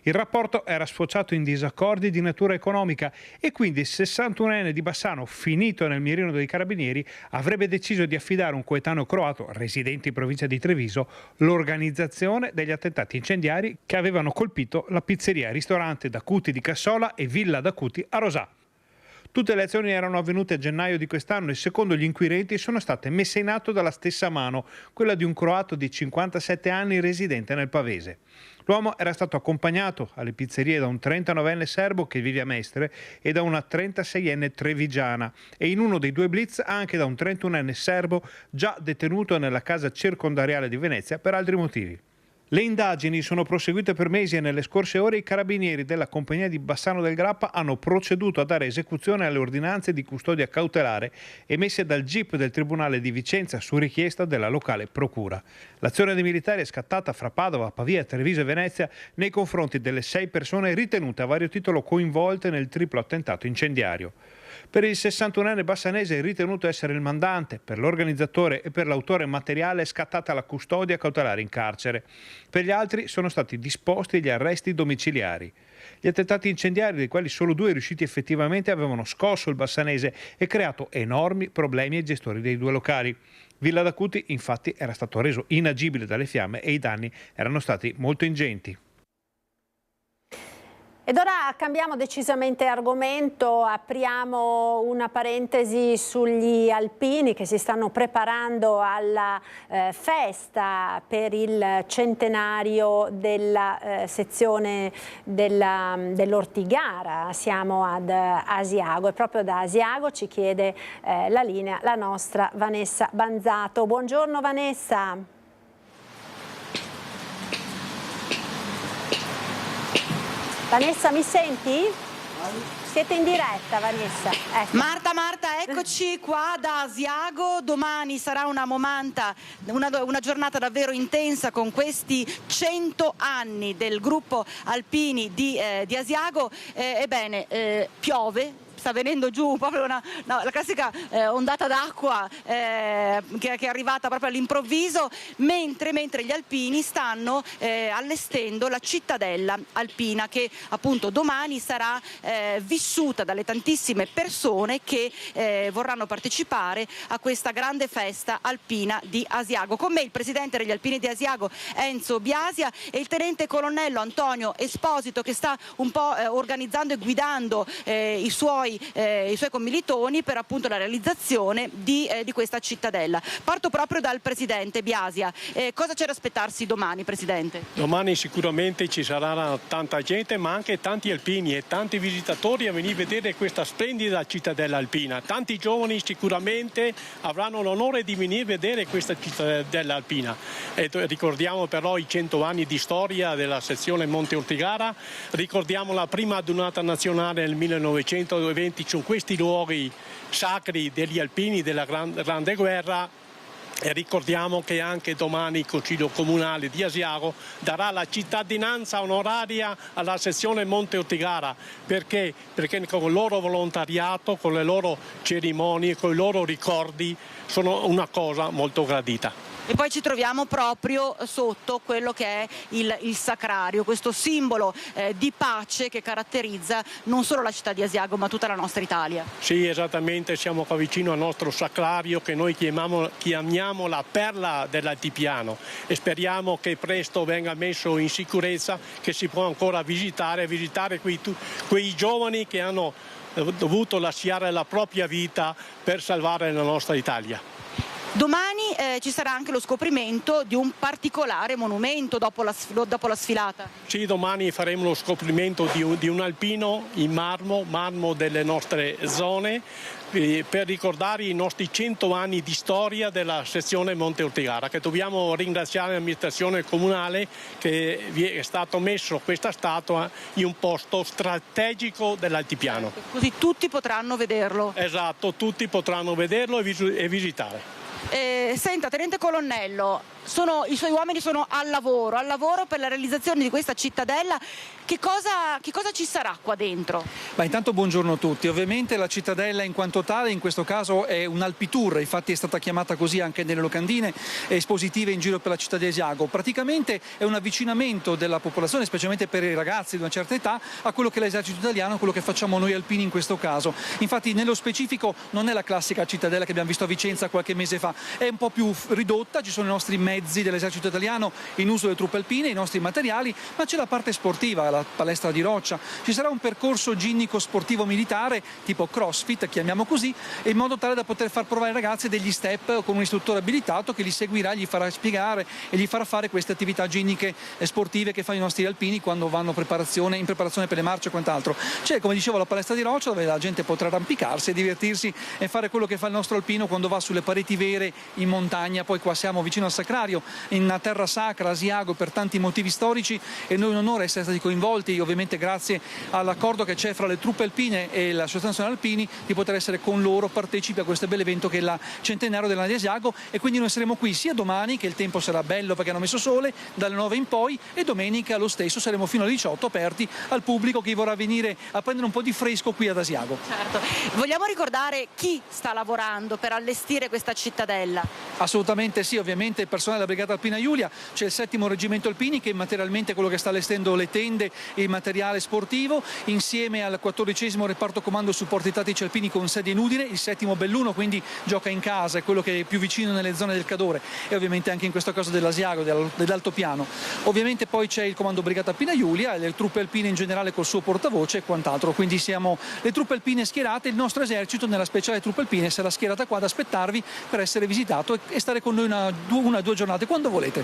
Il rapporto era sfociato in disaccordi di natura economica e quindi il 61enne di Bassano, finito nel mirino dei carabinieri, avrebbe deciso di affidare a un coetaneo croato, residente in provincia di Treviso, l'organizzazione degli attentati incendiari che avevano colpito la pizzeria ristorante d'Acuti di Cassola e Villa d'Acuti a Rosà. Tutte le azioni erano avvenute a gennaio di quest'anno e secondo gli inquirenti sono state messe in atto dalla stessa mano, quella di un croato di 57 anni residente nel Pavese. L'uomo era stato accompagnato alle pizzerie da un 39enne serbo che vive a Mestre e da una 36enne trevigiana e in uno dei 2 blitz anche da un 31enne serbo già detenuto nella casa circondariale di Venezia per altri motivi. Le indagini sono proseguite per mesi e nelle scorse ore i carabinieri della compagnia di Bassano del Grappa hanno proceduto a dare esecuzione alle ordinanze di custodia cautelare emesse dal GIP del Tribunale di Vicenza su richiesta della locale procura. L'azione dei militari è scattata fra Padova, Pavia, Treviso e Venezia nei confronti delle 6 persone ritenute a vario titolo coinvolte nel triplo attentato incendiario. Per il 61enne bassanese ritenuto essere il mandante, per l'organizzatore e per l'autore materiale è scattata la custodia cautelare in carcere. Per gli altri sono stati disposti gli arresti domiciliari. Gli attentati incendiari, dei quali solo 2 riusciti effettivamente, avevano scosso il bassanese e creato enormi problemi ai gestori dei 2 locali. Villa d'Acuti infatti era stato reso inagibile dalle fiamme e i danni erano stati molto ingenti. Ed ora cambiamo decisamente argomento, apriamo una parentesi sugli alpini che si stanno preparando alla festa per il centenario della sezione dell'Ortigara. Siamo ad Asiago e proprio da Asiago ci chiede la linea la nostra Vanessa Banzato. Buongiorno Vanessa. Vanessa, mi senti? Siete in diretta, Vanessa. Ecco. Marta, eccoci qua da Asiago. Domani sarà una giornata davvero intensa con questi 100 anni del gruppo alpini di Asiago. Ebbene, piove. Sta venendo giù proprio la classica ondata d'acqua che è arrivata proprio all'improvviso, mentre gli alpini stanno allestendo la cittadella alpina che appunto domani sarà vissuta dalle tantissime persone che vorranno partecipare a questa grande festa alpina di Asiago. Con me il presidente degli alpini di Asiago Enzo Biasia e il tenente colonnello Antonio Esposito che sta un po' organizzando e guidando i suoi commilitoni per appunto la realizzazione di questa cittadella. Parto proprio dal presidente Biasia. Cosa c'è da aspettarsi domani, presidente? Domani sicuramente ci sarà tanta gente, ma anche tanti alpini e tanti visitatori a venire a vedere questa splendida cittadella alpina. Tanti giovani sicuramente avranno l'onore di venire a vedere questa cittadella alpina. E ricordiamo però i 100 anni di storia della sezione Monte Ortigara, ricordiamo la prima adunata nazionale nel 1920 su questi luoghi sacri degli alpini della Grande Guerra e ricordiamo che anche domani il Consiglio Comunale di Asiago darà la cittadinanza onoraria alla sezione Monte Ortigara perché con il loro volontariato, con le loro cerimonie, con i loro ricordi sono una cosa molto gradita. E poi ci troviamo proprio sotto quello che è il sacrario, questo simbolo di pace che caratterizza non solo la città di Asiago ma tutta la nostra Italia. Sì, esattamente, siamo qua vicino al nostro sacrario che noi chiamiamo la perla dell'altipiano e speriamo che presto venga messo in sicurezza, che si può ancora visitare quei giovani che hanno dovuto lasciare la propria vita per salvare la nostra Italia. Domani ci sarà anche lo scoprimento di un particolare monumento dopo la sfilata. Sì, domani faremo lo scoprimento di un alpino in marmo delle nostre zone, per ricordare i nostri 100 anni di storia della sezione Monte Ortigara, che dobbiamo ringraziare l'amministrazione comunale che vi è stato messo questa statua in un posto strategico dell'altipiano. Così tutti potranno vederlo. Esatto, tutti potranno vederlo e visitare. Senta, tenente colonnello, i suoi uomini sono al lavoro per la realizzazione di questa cittadella. Che cosa ci sarà qua dentro? Intanto buongiorno a tutti. Ovviamente la cittadella in quanto tale in questo caso è un Alpitour, infatti è stata chiamata così anche nelle locandine espositive in giro per la città di Asiago. Praticamente è un avvicinamento della popolazione, specialmente per i ragazzi di una certa età, a quello che è l'esercito italiano, quello che facciamo noi alpini in questo caso. Infatti nello specifico non è la classica cittadella che abbiamo visto a Vicenza qualche mese fa, è un po' più ridotta, ci sono i nostri mezzi dell'esercito italiano in uso delle truppe alpine, i nostri materiali, ma c'è la parte sportiva, la palestra di roccia, ci sarà un percorso ginnico sportivo militare tipo CrossFit, chiamiamo così, in modo tale da poter far provare ai ragazzi degli step con un istruttore abilitato che li seguirà, gli farà spiegare e gli farà fare queste attività ginniche sportive che fanno i nostri alpini quando vanno in preparazione per le marce e quant'altro. C'è, come dicevo, la palestra di roccia dove la gente potrà arrampicarsi e divertirsi e fare quello che fa il nostro alpino quando va sulle pareti vere in montagna. Poi qua siamo vicino al Sacrario, in una terra sacra, Asiago, per tanti motivi storici, e noi è un onore essere stati coinvolti, ovviamente grazie all'accordo che c'è fra le truppe alpine e l'Associazione Alpini, di poter essere con loro partecipi a questo bel evento che è il centenario della di Asiago. E quindi noi saremo qui sia domani, che il tempo sarà bello perché hanno messo sole, dalle 9 in poi, e domenica lo stesso saremo fino alle 18 aperti al pubblico che vorrà venire a prendere un po' di fresco qui ad Asiago. Certo. Vogliamo ricordare chi sta lavorando per allestire questa cittadella? Assolutamente sì, ovviamente il personale della Brigata Alpina Giulia, c'è il 7° Reggimento Alpini che materialmente è quello che sta allestendo le tende e il materiale sportivo, insieme al 14° Reparto Comando Supporti Tattici Alpini con sede in Udine, il 7° Belluno, quindi gioca in casa, è quello che è più vicino nelle zone del Cadore, e ovviamente anche in questo caso dell'Asiago, dell'Altopiano. Ovviamente poi c'è il Comando Brigata Alpina Giulia e le truppe alpine in generale col suo portavoce e quant'altro, quindi siamo le truppe alpine schierate, il nostro esercito nella speciale truppe alpine sarà schierata qua ad aspettarvi per essere visitato e stare con noi una o due giornate quando volete.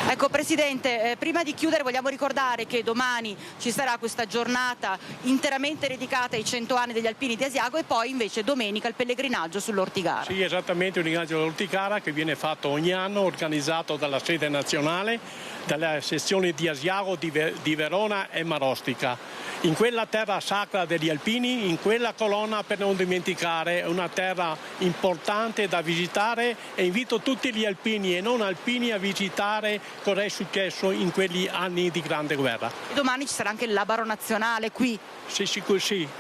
Ecco Presidente, prima di chiudere vogliamo ricordare che domani ci sarà questa giornata interamente dedicata ai 100 anni degli alpini di Asiago e poi invece domenica il pellegrinaggio sull'Ortigara. Sì, esattamente, il pellegrinaggio dell'Ortigara che viene fatto ogni anno, organizzato dalla sede nazionale, dalle sezioni di Asiago, di Verona e Marostica. In quella terra sacra degli alpini, in quella colonna per non dimenticare, è una terra importante da visitare, e invito tutti gli alpini e non alpini a visitare cosa è successo in quegli anni di grande guerra. E domani ci sarà anche il Labaro Nazionale qui. Sì,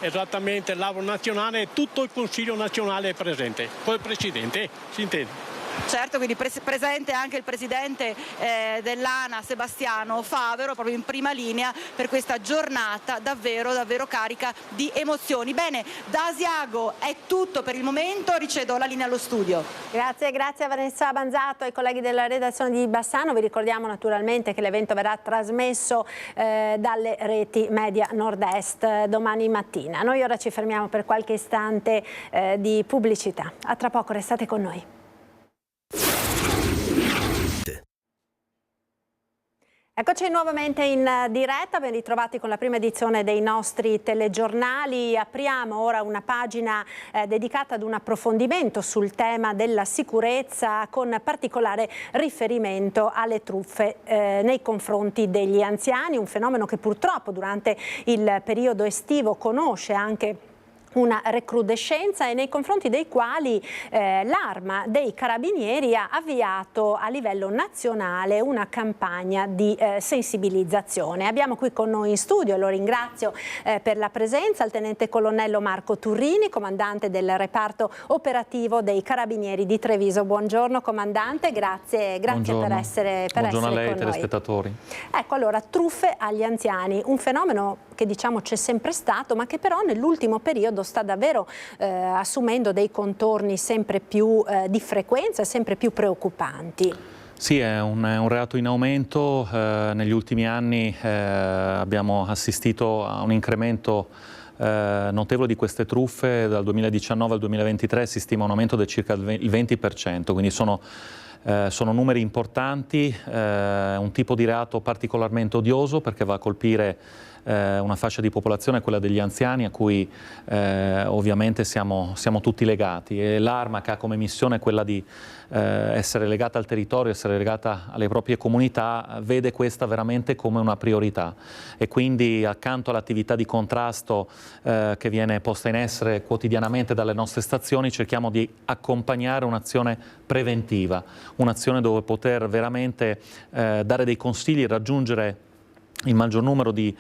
esattamente, il Labaro Nazionale e tutto il Consiglio Nazionale è presente, col Presidente, si intende. Certo, quindi presente anche il Presidente dell'ANA Sebastiano Favero, proprio in prima linea per questa giornata davvero carica di emozioni. Bene, da Asiago è tutto per il momento, ricevo la linea allo studio. Grazie a Vanessa Banzato e ai colleghi della redazione di Bassano. Vi ricordiamo naturalmente che l'evento verrà trasmesso dalle reti Media Nord-Est domani mattina. Noi ora ci fermiamo per qualche istante di pubblicità. A tra poco, restate con noi. Eccoci nuovamente in diretta, ben ritrovati con la prima edizione dei nostri telegiornali. Apriamo ora una pagina dedicata ad un approfondimento sul tema della sicurezza, con particolare riferimento alle truffe nei confronti degli anziani, un fenomeno che purtroppo durante il periodo estivo conosce anche una recrudescenza e nei confronti dei quali l'Arma dei Carabinieri ha avviato a livello nazionale una campagna di sensibilizzazione. Abbiamo qui con noi in studio, lo ringrazio per la presenza, il tenente colonnello Marco Turrini, comandante del reparto operativo dei Carabinieri di Treviso. Buongiorno comandante, grazie per essere Buongiorno a lei, con telespettatori. Ecco, allora, truffe agli anziani, un fenomeno che diciamo c'è sempre stato, ma che però nell'ultimo periodo sta davvero assumendo dei contorni sempre più di frequenza e sempre più preoccupanti. Sì, è un reato in aumento. Negli ultimi anni abbiamo assistito a un incremento notevole di queste truffe. Dal 2019 al 2023 si stima un aumento del circa il 20%, quindi sono numeri importanti, un tipo di reato particolarmente odioso perché va a colpire una fascia di popolazione, quella degli anziani, a cui ovviamente siamo tutti legati, e l'Arma, che ha come missione quella di essere legata al territorio, essere legata alle proprie comunità, vede questa veramente come una priorità, e quindi accanto all'attività di contrasto che viene posta in essere quotidianamente dalle nostre stazioni, cerchiamo di accompagnare un'azione preventiva, un'azione dove poter veramente dare dei consigli, raggiungere il maggior numero di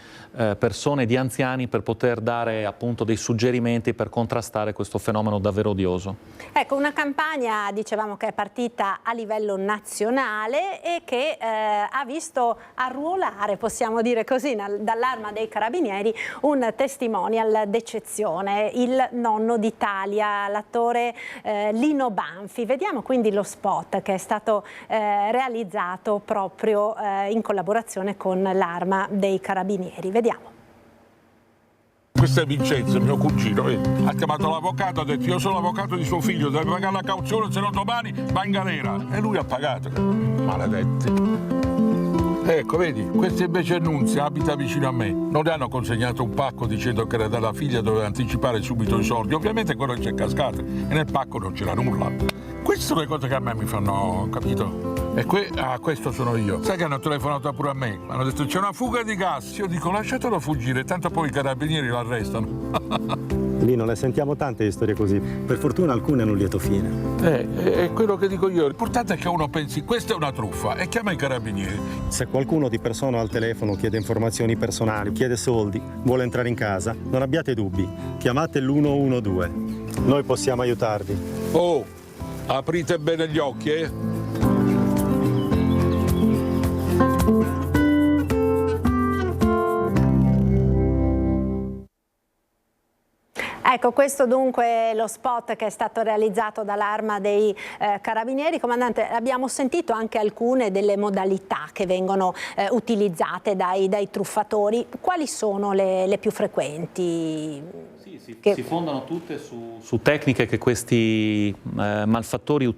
persone, di anziani, per poter dare appunto dei suggerimenti per contrastare questo fenomeno davvero odioso. Ecco, una campagna, dicevamo, che è partita a livello nazionale e che ha visto arruolare, possiamo dire così, dall'Arma dei Carabinieri un testimonial d'eccezione, il nonno d'Italia, l'attore Lino Banfi. Vediamo quindi lo spot che è stato realizzato proprio in collaborazione con l'Arma dei Carabinieri. Vediamo. Questo è Vincenzo, mio cugino, ha chiamato l'avvocato, ha detto: io sono l'avvocato di suo figlio, deve pagare la cauzione, se no domani va in galera. E lui ha pagato. Maledetti. Ecco, vedi, questo invece è Nunzia, abita vicino a me. Non le hanno consegnato un pacco dicendo che era della figlia, doveva anticipare subito i soldi. Ovviamente quello ci è cascato e nel pacco non c'era nulla. Queste sono le cose che a me mi fanno, capito? E questo sono io. Sai che hanno telefonato pure a me? Hanno detto: c'è una fuga di gas. Io dico: lasciatelo fuggire, tanto poi i carabinieri l'arrestano. Lino, ne sentiamo tante di storie così. Per fortuna alcune hanno un lieto fine. È quello che dico io. L'importante è che uno pensi: questa è una truffa, e chiama i carabinieri. Se qualcuno di persona al telefono chiede informazioni personali, chiede soldi, vuole entrare in casa, non abbiate dubbi. Chiamate l'112. Noi possiamo aiutarvi. Oh, aprite bene gli occhi, eh? Ecco, questo dunque è lo spot che è stato realizzato dall'Arma dei Carabinieri. Comandante, abbiamo sentito anche alcune delle modalità che vengono utilizzate dai truffatori. Quali sono le più frequenti? Si fondano tutte su tecniche che questi malfattori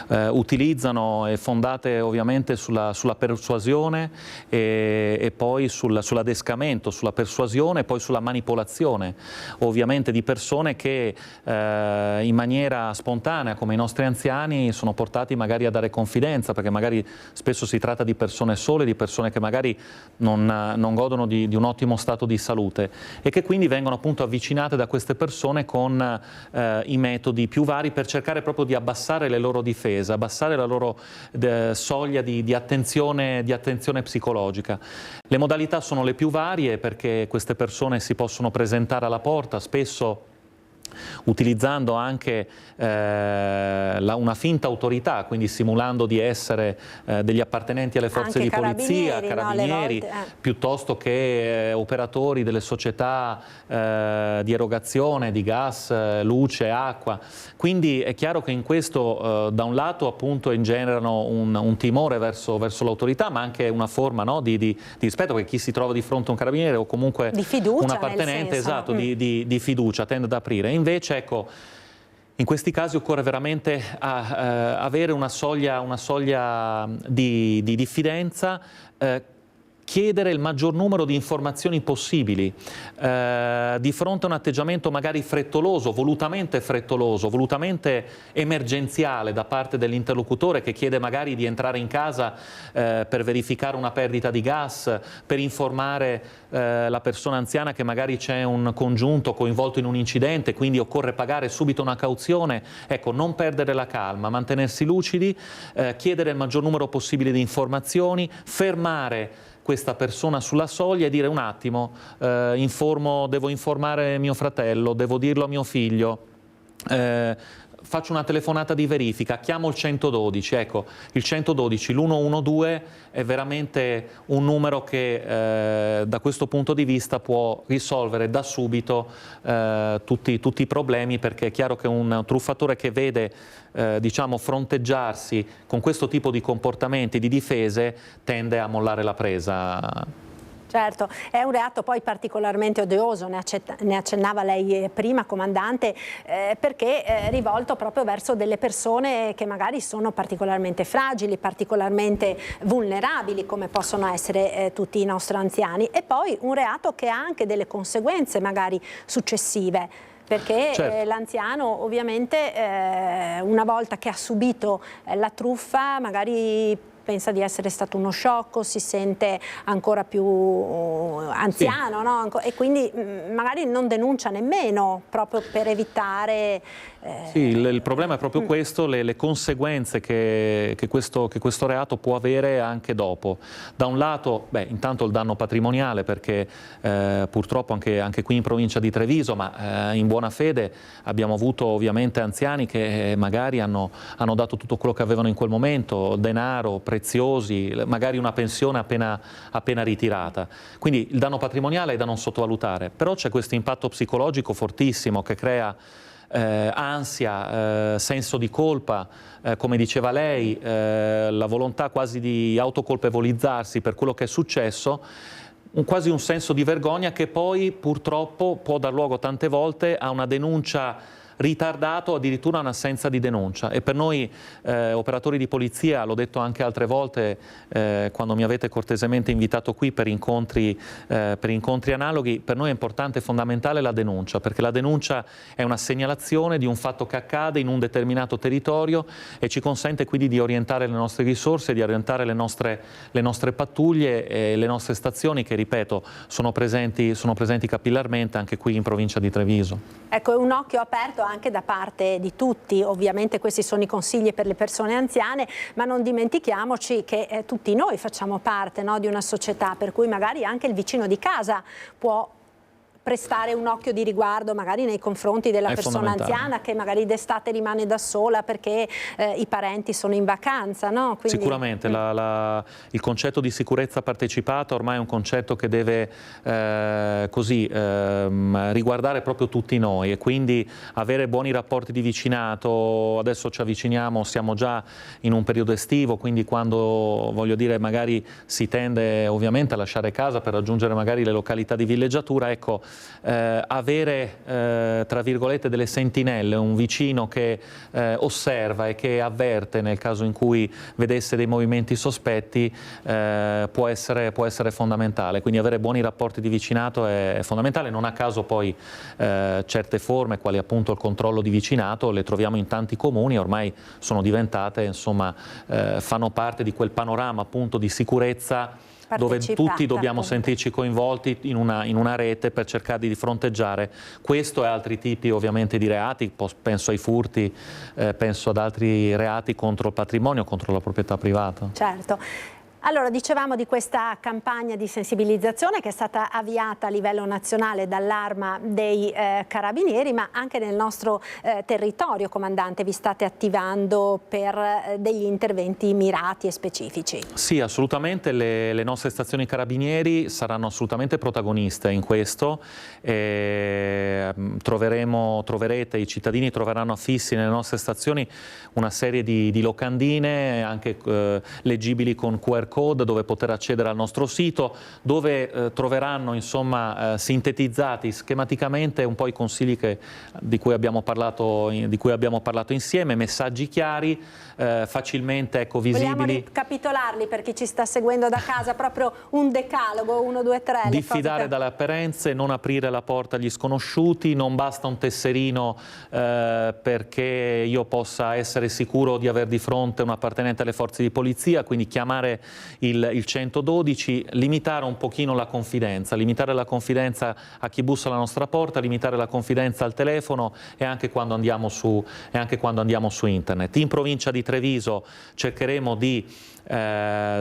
utilizzano, e fondate ovviamente sulla persuasione e poi sull'adescamento, sulla persuasione e poi sulla manipolazione ovviamente di persone che in maniera spontanea, come i nostri anziani, sono portati magari a dare confidenza, perché magari spesso si tratta di persone sole, di persone che magari non godono di un ottimo stato di salute, e che quindi vengono appunto avvicinate da queste persone con i metodi più vari per cercare proprio di abbassare le loro difese, abbassare la loro soglia di attenzione psicologica. Le modalità sono le più varie, perché queste persone si possono presentare alla porta, spesso utilizzando anche una finta autorità, quindi simulando di essere degli appartenenti alle forze di polizia, carabinieri, no, piuttosto che operatori delle società di erogazione di gas, luce, acqua. Quindi è chiaro che in questo da un lato appunto ingenerano un timore verso l'autorità, ma anche una forma, no, di rispetto, perché chi si trova di fronte a un carabiniere o comunque di fiducia, un appartenente, esatto, di fiducia, tende ad aprire. Invece, ecco, in questi casi occorre veramente avere una soglia di diffidenza, chiedere il maggior numero di informazioni possibili di fronte a un atteggiamento magari frettoloso, volutamente emergenziale da parte dell'interlocutore, che chiede magari di entrare in casa per verificare una perdita di gas, per informare la persona anziana che magari c'è un congiunto coinvolto in un incidente, quindi occorre pagare subito una cauzione. Ecco, non perdere la calma, mantenersi lucidi, chiedere il maggior numero possibile di informazioni, fermare questa persona sulla soglia e dire: un attimo, devo informare mio fratello, devo dirlo a mio figlio, faccio una telefonata di verifica, chiamo il 112. Ecco, il 112, l'112 è veramente un numero che da questo punto di vista può risolvere da subito tutti i problemi, perché è chiaro che un truffatore che vede diciamo fronteggiarsi con questo tipo di comportamenti, di difese, tende a mollare la presa. Certo, è un reato poi particolarmente odioso, ne accennava lei prima, comandante, perché è rivolto proprio verso delle persone che magari sono particolarmente fragili, particolarmente vulnerabili, come possono essere tutti i nostri anziani, e poi un reato che ha anche delle conseguenze magari successive. Perché certo, l'anziano ovviamente una volta che ha subito la truffa magari pensa di essere stato uno sciocco, si sente ancora più anziano, sì, no? E quindi magari non denuncia nemmeno, proprio per evitare... Sì, il problema è proprio questo, le conseguenze che questo reato può avere anche dopo. Da un lato, intanto il danno patrimoniale, perché purtroppo anche qui in provincia di Treviso, ma in buona fede, abbiamo avuto ovviamente anziani che magari hanno dato tutto quello che avevano in quel momento, denaro, preziosi, magari una pensione appena ritirata. Quindi il danno patrimoniale è da non sottovalutare, però c'è questo impatto psicologico fortissimo che crea ansia, senso di colpa, come diceva lei, la volontà quasi di autocolpevolizzarsi per quello che è successo, quasi un senso di vergogna che poi purtroppo può dar luogo tante volte a una denuncia ritardato, addirittura un'assenza di denuncia. E per noi operatori di polizia, l'ho detto anche altre volte quando mi avete cortesemente invitato qui per incontri analoghi, per noi è importante e fondamentale la denuncia, perché la denuncia è una segnalazione di un fatto che accade in un determinato territorio e ci consente quindi di orientare le nostre risorse, di orientare le nostre pattuglie e le nostre stazioni che, ripeto, sono presenti capillarmente anche qui in provincia di Treviso. Ecco, è un occhio aperto anche da parte di tutti, ovviamente questi sono i consigli per le persone anziane, ma non dimentichiamoci che tutti noi facciamo parte, no, di una società, per cui magari anche il vicino di casa può prestare un occhio di riguardo magari nei confronti della persona anziana che magari d'estate rimane da sola perché i parenti sono in vacanza, no? Quindi... Sicuramente, il concetto di sicurezza partecipata ormai è un concetto che deve riguardare proprio tutti noi, e quindi avere buoni rapporti di vicinato. Adesso ci avviciniamo, siamo già in un periodo estivo, quindi quando, voglio dire, magari si tende ovviamente a lasciare casa per raggiungere magari le località di villeggiatura, ecco, avere tra virgolette delle sentinelle, un vicino che osserva e che avverte nel caso in cui vedesse dei movimenti sospetti può essere fondamentale. Quindi avere buoni rapporti di vicinato è fondamentale. Non a caso poi certe forme, quali appunto il controllo di vicinato, le troviamo in tanti comuni, ormai sono diventate, insomma, fanno parte di quel panorama appunto di sicurezza dove tutti dobbiamo sentirci coinvolti in una rete per cercare di fronteggiare questo e altri tipi ovviamente di reati. Penso ai furti, penso ad altri reati contro il patrimonio, contro la proprietà privata. Certo. Allora, dicevamo di questa campagna di sensibilizzazione che è stata avviata a livello nazionale dall'Arma dei Carabinieri, ma anche nel nostro territorio, comandante, vi state attivando per degli interventi mirati e specifici. Sì, assolutamente, le nostre stazioni Carabinieri saranno assolutamente protagoniste in questo. Troverete, i cittadini troveranno affissi nelle nostre stazioni una serie di locandine, anche leggibili con QR code, dove poter accedere al nostro sito, dove troveranno, insomma, sintetizzati schematicamente un po' i consigli di cui abbiamo parlato insieme, messaggi chiari, facilmente visibili. Vogliamo ricapitolarli per chi ci sta seguendo da casa, proprio un decalogo, 1, 2, 3. Diffidare dalle apparenze, non aprire la porta agli sconosciuti, non basta un tesserino perché io possa essere sicuro di aver di fronte un appartenente alle forze di polizia, quindi chiamare il 112, limitare un pochino la confidenza, a chi bussa alla nostra porta, limitare la confidenza al telefono e anche quando andiamo su internet. In provincia di Treviso cercheremo di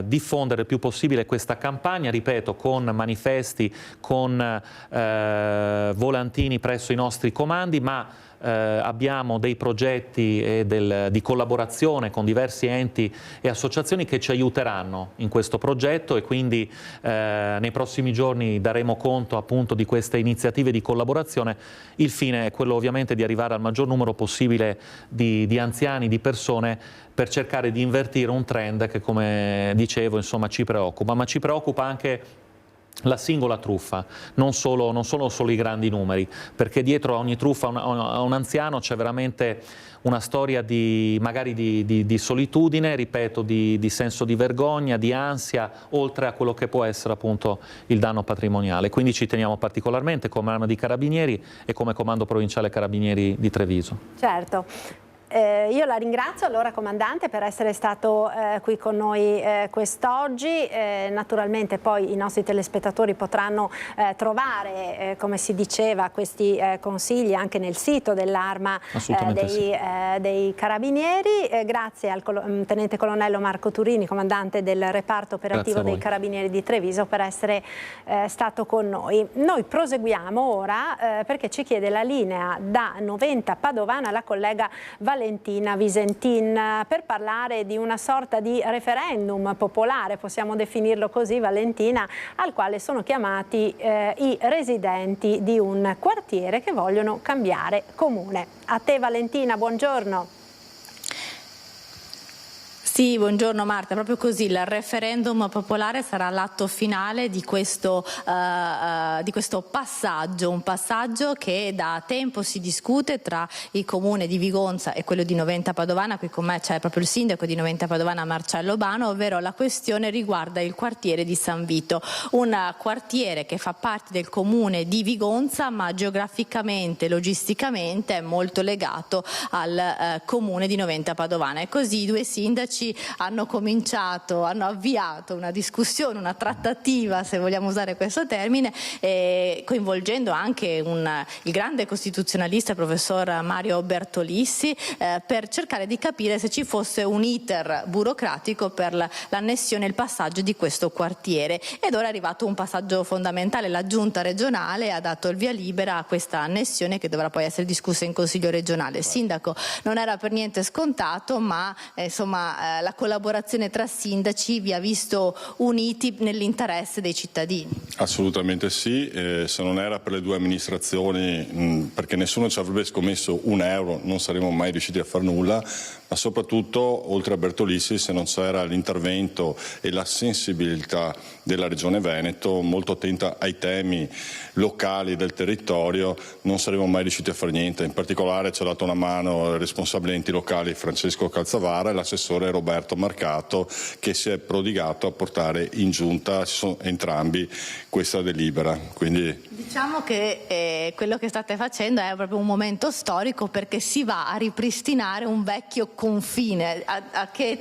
diffondere il più possibile questa campagna, ripeto, con manifesti, con volantini presso i nostri comandi, ma abbiamo dei progetti di collaborazione con diversi enti e associazioni che ci aiuteranno in questo progetto, e quindi nei prossimi giorni daremo conto appunto di queste iniziative di collaborazione. Il fine è quello ovviamente di arrivare al maggior numero possibile di anziani, di persone, per cercare di invertire un trend che, come dicevo, insomma, ci preoccupa, ma ci preoccupa anche la singola truffa, non solo i grandi numeri, perché dietro a ogni truffa a un anziano c'è veramente una storia magari di solitudine, ripeto, di senso di vergogna, di ansia, oltre a quello che può essere appunto il danno patrimoniale. Quindi ci teniamo particolarmente come Arma di Carabinieri e come Comando Provinciale Carabinieri di Treviso. Certo. Io la ringrazio allora, Comandante, per essere stato qui con noi quest'oggi. Naturalmente poi i nostri telespettatori potranno trovare, come si diceva, questi consigli anche nel sito dell'Arma dei Carabinieri. Grazie al Tenente Colonnello Marco Turini, Comandante del Reparto Operativo dei Carabinieri di Treviso, per essere stato con noi. Noi proseguiamo ora perché ci chiede la linea da Noventa Padovana la collega Valentina Visentin per parlare di una sorta di referendum popolare, possiamo definirlo così, Valentina, al quale sono chiamati i residenti di un quartiere che vogliono cambiare comune. A te Valentina, buongiorno. Sì, buongiorno Marta, proprio così, il referendum popolare sarà l'atto finale di questo passaggio, un passaggio che da tempo si discute tra il comune di Vigonza e quello di Noventa Padovana. Qui con me c'è proprio il sindaco di Noventa Padovana, Marcello Bano, ovvero la questione riguarda il quartiere di San Vito, un quartiere che fa parte del comune di Vigonza ma geograficamente, logisticamente è molto legato al comune di Noventa Padovana, e così i due sindaci hanno avviato una discussione, una trattativa, se vogliamo usare questo termine, coinvolgendo anche il grande costituzionalista professor Mario Bertolissi, per cercare di capire se ci fosse un iter burocratico per l'annessione e il passaggio di questo quartiere. Ed ora è arrivato un passaggio fondamentale: la giunta regionale ha dato il via libera a questa annessione che dovrà poi essere discussa in Consiglio regionale. Sindaco, non era per niente scontato, ma insomma la collaborazione tra sindaci vi ha visto uniti nell'interesse dei cittadini? Assolutamente sì, se non era per le due amministrazioni, perché nessuno ci avrebbe scommesso €1, non saremmo mai riusciti a fare nulla, ma soprattutto oltre a Bertolissi, se non c'era l'intervento e la sensibilità della Regione Veneto, molto attenta ai temi locali del territorio, non saremmo mai riusciti a fare niente. In particolare ci ha dato una mano il responsabile enti locali Francesco Calzavara e l'assessore Roberto Marcato, che si è prodigato a portare in giunta entrambi questa delibera. Quindi diciamo che quello che state facendo è proprio un momento storico, perché si va a ripristinare un vecchio confine. A che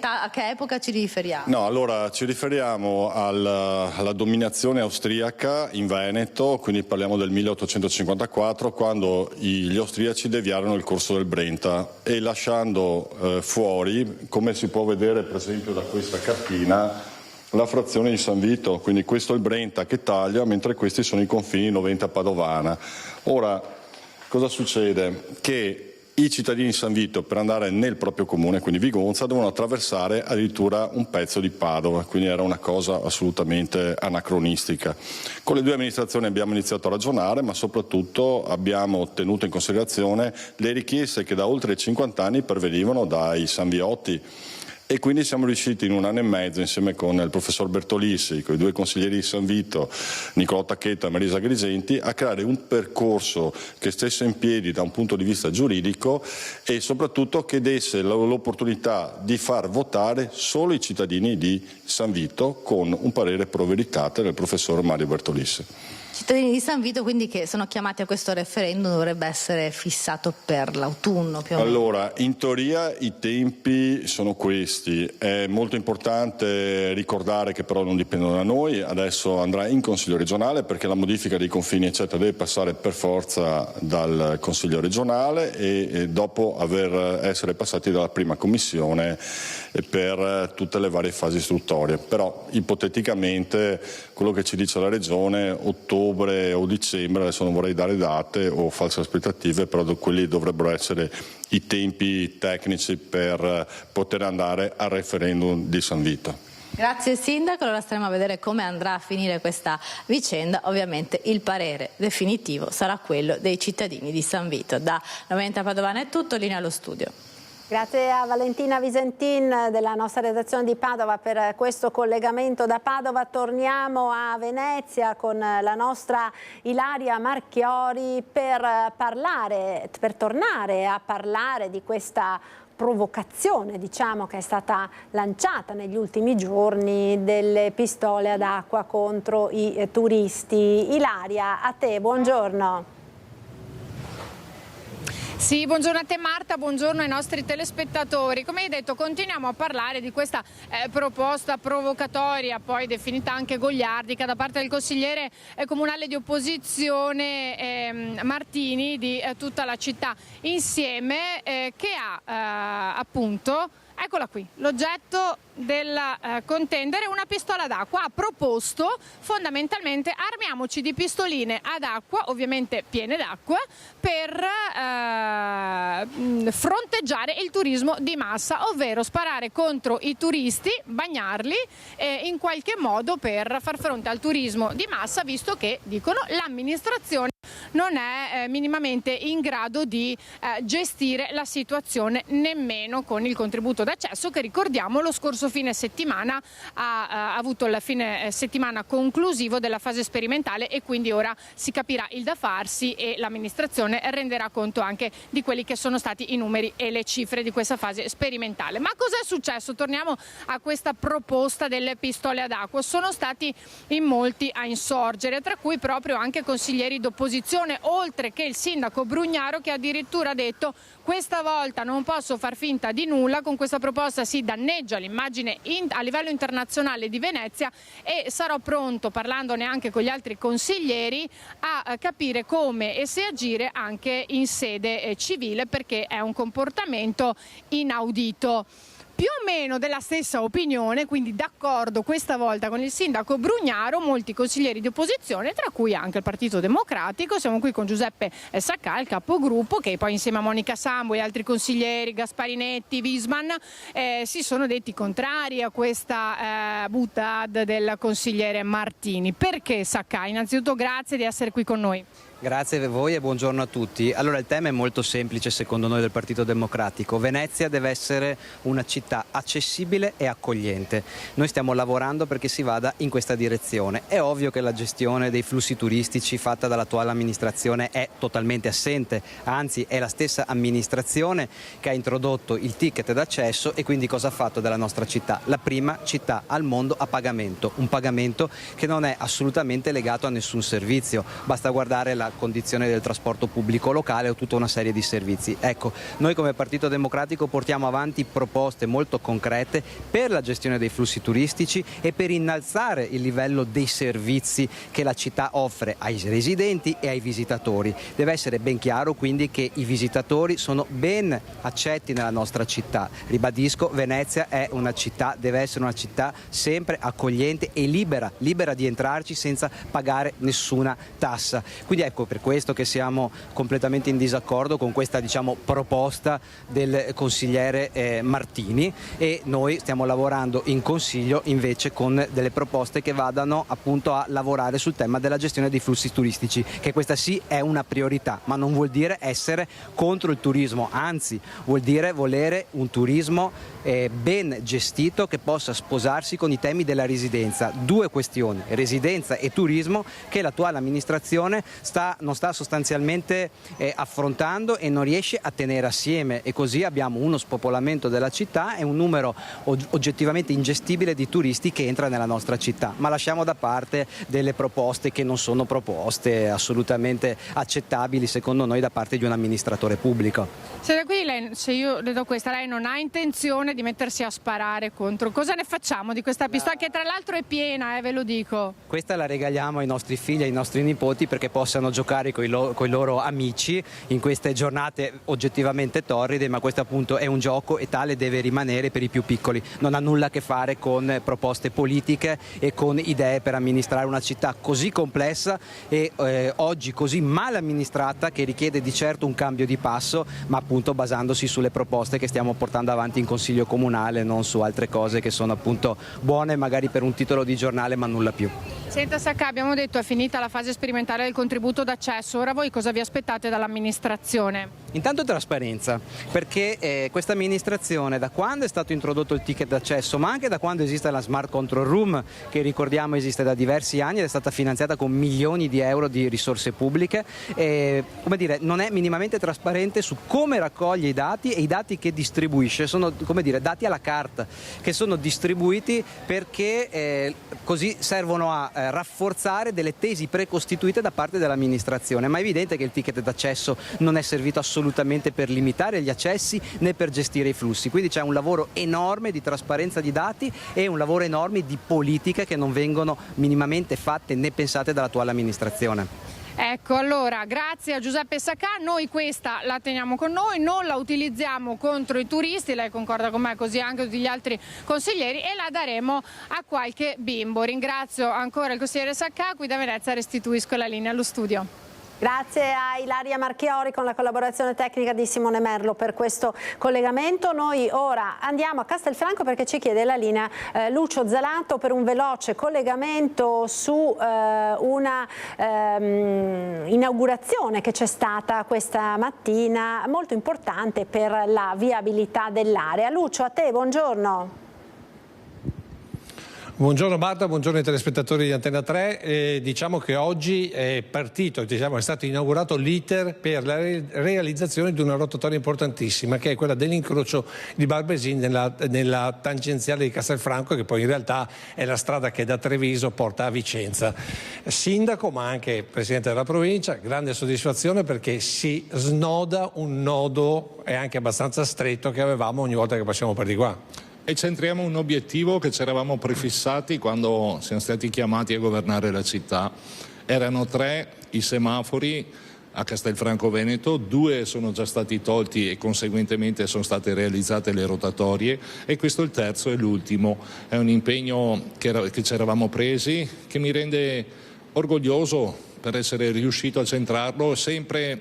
epoca ci riferiamo? No, allora ci riferiamo alla dominazione austriaca in Veneto, quindi parliamo del 1854, quando gli austriaci deviarono il corso del Brenta e lasciando fuori, come si può vedere per esempio da questa cartina, la frazione di San Vito. Quindi questo è il Brenta che taglia, mentre questi sono i confini Noventa Padovana. Ora, cosa succede? Che i cittadini di San Vito, per andare nel proprio comune, quindi Vigonza, devono attraversare addirittura un pezzo di Padova, quindi era una cosa assolutamente anacronistica. Con le due amministrazioni abbiamo iniziato a ragionare, ma soprattutto abbiamo tenuto in considerazione le richieste che da oltre 50 anni pervenivano dai sanviotti. E quindi siamo riusciti in 1 anno e mezzo, insieme con il professor Bertolissi, con i due consiglieri di San Vito, Nicolò Tacchetta e Marisa Grisenti, a creare un percorso che stesse in piedi da un punto di vista giuridico e soprattutto che desse l'opportunità di far votare solo i cittadini di San Vito, con un parere pro veritate del professor Mario Bertolissi. Cittadini di San Vito quindi che sono chiamati a questo referendum, dovrebbe essere fissato per l'autunno più o meno. Allora, in teoria i tempi sono questi. È molto importante ricordare che però non dipendono da noi. Adesso andrà in Consiglio regionale, perché la modifica dei confini eccetera deve passare per forza dal Consiglio regionale e dopo essere passati dalla prima commissione per tutte le varie fasi istruttorie. Però ipoteticamente quello che ci dice la Regione, ottobre o dicembre, adesso non vorrei dare date o false aspettative, però quelli dovrebbero essere i tempi tecnici per poter andare al referendum di San Vito. Grazie Sindaco, allora staremo a vedere come andrà a finire questa vicenda. Ovviamente il parere definitivo sarà quello dei cittadini di San Vito. Da Noventa Padovana è tutto, linea allo studio. Grazie a Valentina Visentin della nostra redazione di Padova per questo collegamento da Padova. Torniamo a Venezia con la nostra Ilaria Marchiori per tornare a parlare di questa provocazione, diciamo, che è stata lanciata negli ultimi giorni, delle pistole ad acqua contro i turisti. Ilaria, a te, buongiorno. Sì, buongiorno a te Marta, buongiorno ai nostri telespettatori. Come hai detto, continuiamo a parlare di questa proposta provocatoria, poi definita anche goliardica, da parte del consigliere comunale di opposizione Martini di tutta la città insieme, che ha appunto, eccola qui, l'oggetto del contendere, una pistola d'acqua. Ha proposto fondamentalmente: armiamoci di pistoline ad acqua, ovviamente piene d'acqua, per fronteggiare il turismo di massa, ovvero sparare contro i turisti, bagnarli in qualche modo per far fronte al turismo di massa, visto che, dicono, l'amministrazione non è minimamente in grado di gestire la situazione nemmeno con il contributo d'accesso che, ricordiamo, lo scorso fine settimana ha avuto il fine settimana conclusivo della fase sperimentale, e quindi ora si capirà il da farsi e l'amministrazione renderà conto anche di quelli che sono stati i numeri e le cifre di questa fase sperimentale. Ma cos'è successo? Torniamo a questa proposta delle pistole ad acqua. Sono stati in molti a insorgere, tra cui proprio anche consiglieri d'opposizione, oltre che il sindaco Brugnaro, che addirittura ha detto: questa volta non posso far finta di nulla, con questa proposta si danneggia l'immagine a livello internazionale di Venezia, e sarò pronto, parlandone anche con gli altri consiglieri, a capire come e se agire anche in sede civile, perché è un comportamento inaudito. Più o meno della stessa opinione, quindi d'accordo questa volta con il sindaco Brugnaro, molti consiglieri di opposizione, tra cui anche il Partito Democratico. Siamo qui con Giuseppe Saccà, il capogruppo, che poi insieme a Monica Sambo e altri consiglieri, Gasparinetti, Wiesmann, si sono detti contrari a questa boutade del consigliere Martini. Perché, Saccà? Innanzitutto grazie di essere qui con noi. Grazie a voi e buongiorno a tutti. Allora, il tema è molto semplice secondo noi del Partito Democratico. Venezia deve essere una città accessibile e accogliente. Noi stiamo lavorando perché si vada in questa direzione. È ovvio che la gestione dei flussi turistici fatta dall'attuale amministrazione è totalmente assente, anzi è la stessa amministrazione che ha introdotto il ticket d'accesso, e quindi cosa ha fatto della nostra città? La prima città al mondo a pagamento, un pagamento che non è assolutamente legato a nessun servizio. Basta guardare la condizione del trasporto pubblico locale o tutta una serie di servizi. Ecco, noi come Partito Democratico portiamo avanti proposte molto concrete per la gestione dei flussi turistici e per innalzare il livello dei servizi che la città offre ai residenti e ai visitatori. Deve essere ben chiaro quindi che i visitatori sono ben accetti nella nostra città. Ribadisco, Venezia è una città, deve essere una città sempre accogliente e libera di entrarci senza pagare nessuna tassa. Quindi ecco, per questo che siamo completamente in disaccordo con questa, diciamo, proposta del consigliere Martini, e noi stiamo lavorando in Consiglio invece con delle proposte che vadano appunto a lavorare sul tema della gestione dei flussi turistici, che questa sì è una priorità, ma non vuol dire essere contro il turismo, anzi vuol dire volere un turismo ben gestito che possa sposarsi con i temi della residenza. Due questioni, residenza e turismo, che l'attuale amministrazione non sta sostanzialmente affrontando e non riesce a tenere assieme, e così abbiamo uno spopolamento della città e un numero oggettivamente ingestibile di turisti che entra nella nostra città. Ma lasciamo da parte delle proposte che non sono proposte assolutamente accettabili secondo noi da parte di un amministratore pubblico. Se io le do questa, lei non ha intenzione di mettersi a sparare contro? Cosa ne facciamo di questa pistola, che tra l'altro è piena, ve lo dico? Questa la regaliamo ai nostri figli, ai nostri nipoti, perché possano giocare con i loro amici in queste giornate oggettivamente torride, ma questo appunto è un gioco e tale deve rimanere per i più piccoli. Non ha nulla a che fare con proposte politiche e con idee per amministrare una città così complessa e oggi così mal amministrata, che richiede di certo un cambio di passo, ma appunto basandosi sulle proposte che stiamo portando avanti in Consiglio Comunale, non su altre cose che sono appunto buone magari per un titolo di giornale ma nulla più. Senta Saccà, abbiamo detto è finita la fase sperimentale del contributo diritto d'accesso. Ora voi cosa vi aspettate dall'amministrazione? Intanto trasparenza, perché questa amministrazione, da quando è stato introdotto il ticket d'accesso, ma anche da quando esiste la Smart Control Room, che ricordiamo esiste da diversi anni ed è stata finanziata con milioni di euro di risorse pubbliche, come dire, non è minimamente trasparente su come raccoglie i dati, e i dati che distribuisce sono, come dire, dati alla carta, che sono distribuiti perché così servono a rafforzare delle tesi precostituite da parte dell'amministrazione. Ma è evidente che il ticket d'accesso non è servito assolutamente per limitare gli accessi né per gestire i flussi, quindi c'è un lavoro enorme di trasparenza di dati e un lavoro enorme di politiche che non vengono minimamente fatte né pensate dall'attuale amministrazione. Ecco, allora, grazie a Giuseppe Sacà, noi questa la teniamo con noi, non la utilizziamo contro i turisti, lei concorda con me, così anche tutti gli altri consiglieri, e la daremo a qualche bimbo. Ringrazio ancora il consigliere Sacà, qui da Venezia restituisco la linea allo studio. Grazie a Ilaria Marchiori con la collaborazione tecnica di Simone Merlo per questo collegamento. Noi ora andiamo a Castelfranco perché ci chiede la linea Lucio Zanato per un veloce collegamento su una inaugurazione che c'è stata questa mattina, molto importante per la viabilità dell'area. Lucio, a te, buongiorno. Buongiorno Marta, buongiorno ai telespettatori di Antenna 3. Diciamo che oggi è partito, è stato inaugurato l'iter per la realizzazione di una rotatoria importantissima, che è quella dell'incrocio di Barbesin nella tangenziale di Castelfranco, che poi in realtà è la strada che da Treviso porta a Vicenza. Sindaco ma anche Presidente della provincia, grande soddisfazione perché si snoda un nodo e anche abbastanza stretto che avevamo ogni volta che passiamo per di qua. E centriamo un obiettivo che ci eravamo prefissati quando siamo stati chiamati a governare la città. Erano 3 i semafori a Castelfranco Veneto, 2 sono già stati tolti e conseguentemente sono state realizzate le rotatorie, e questo è il terzo e l'ultimo. È un impegno che ci eravamo presi, che mi rende orgoglioso per essere riuscito a centrarlo. Sempre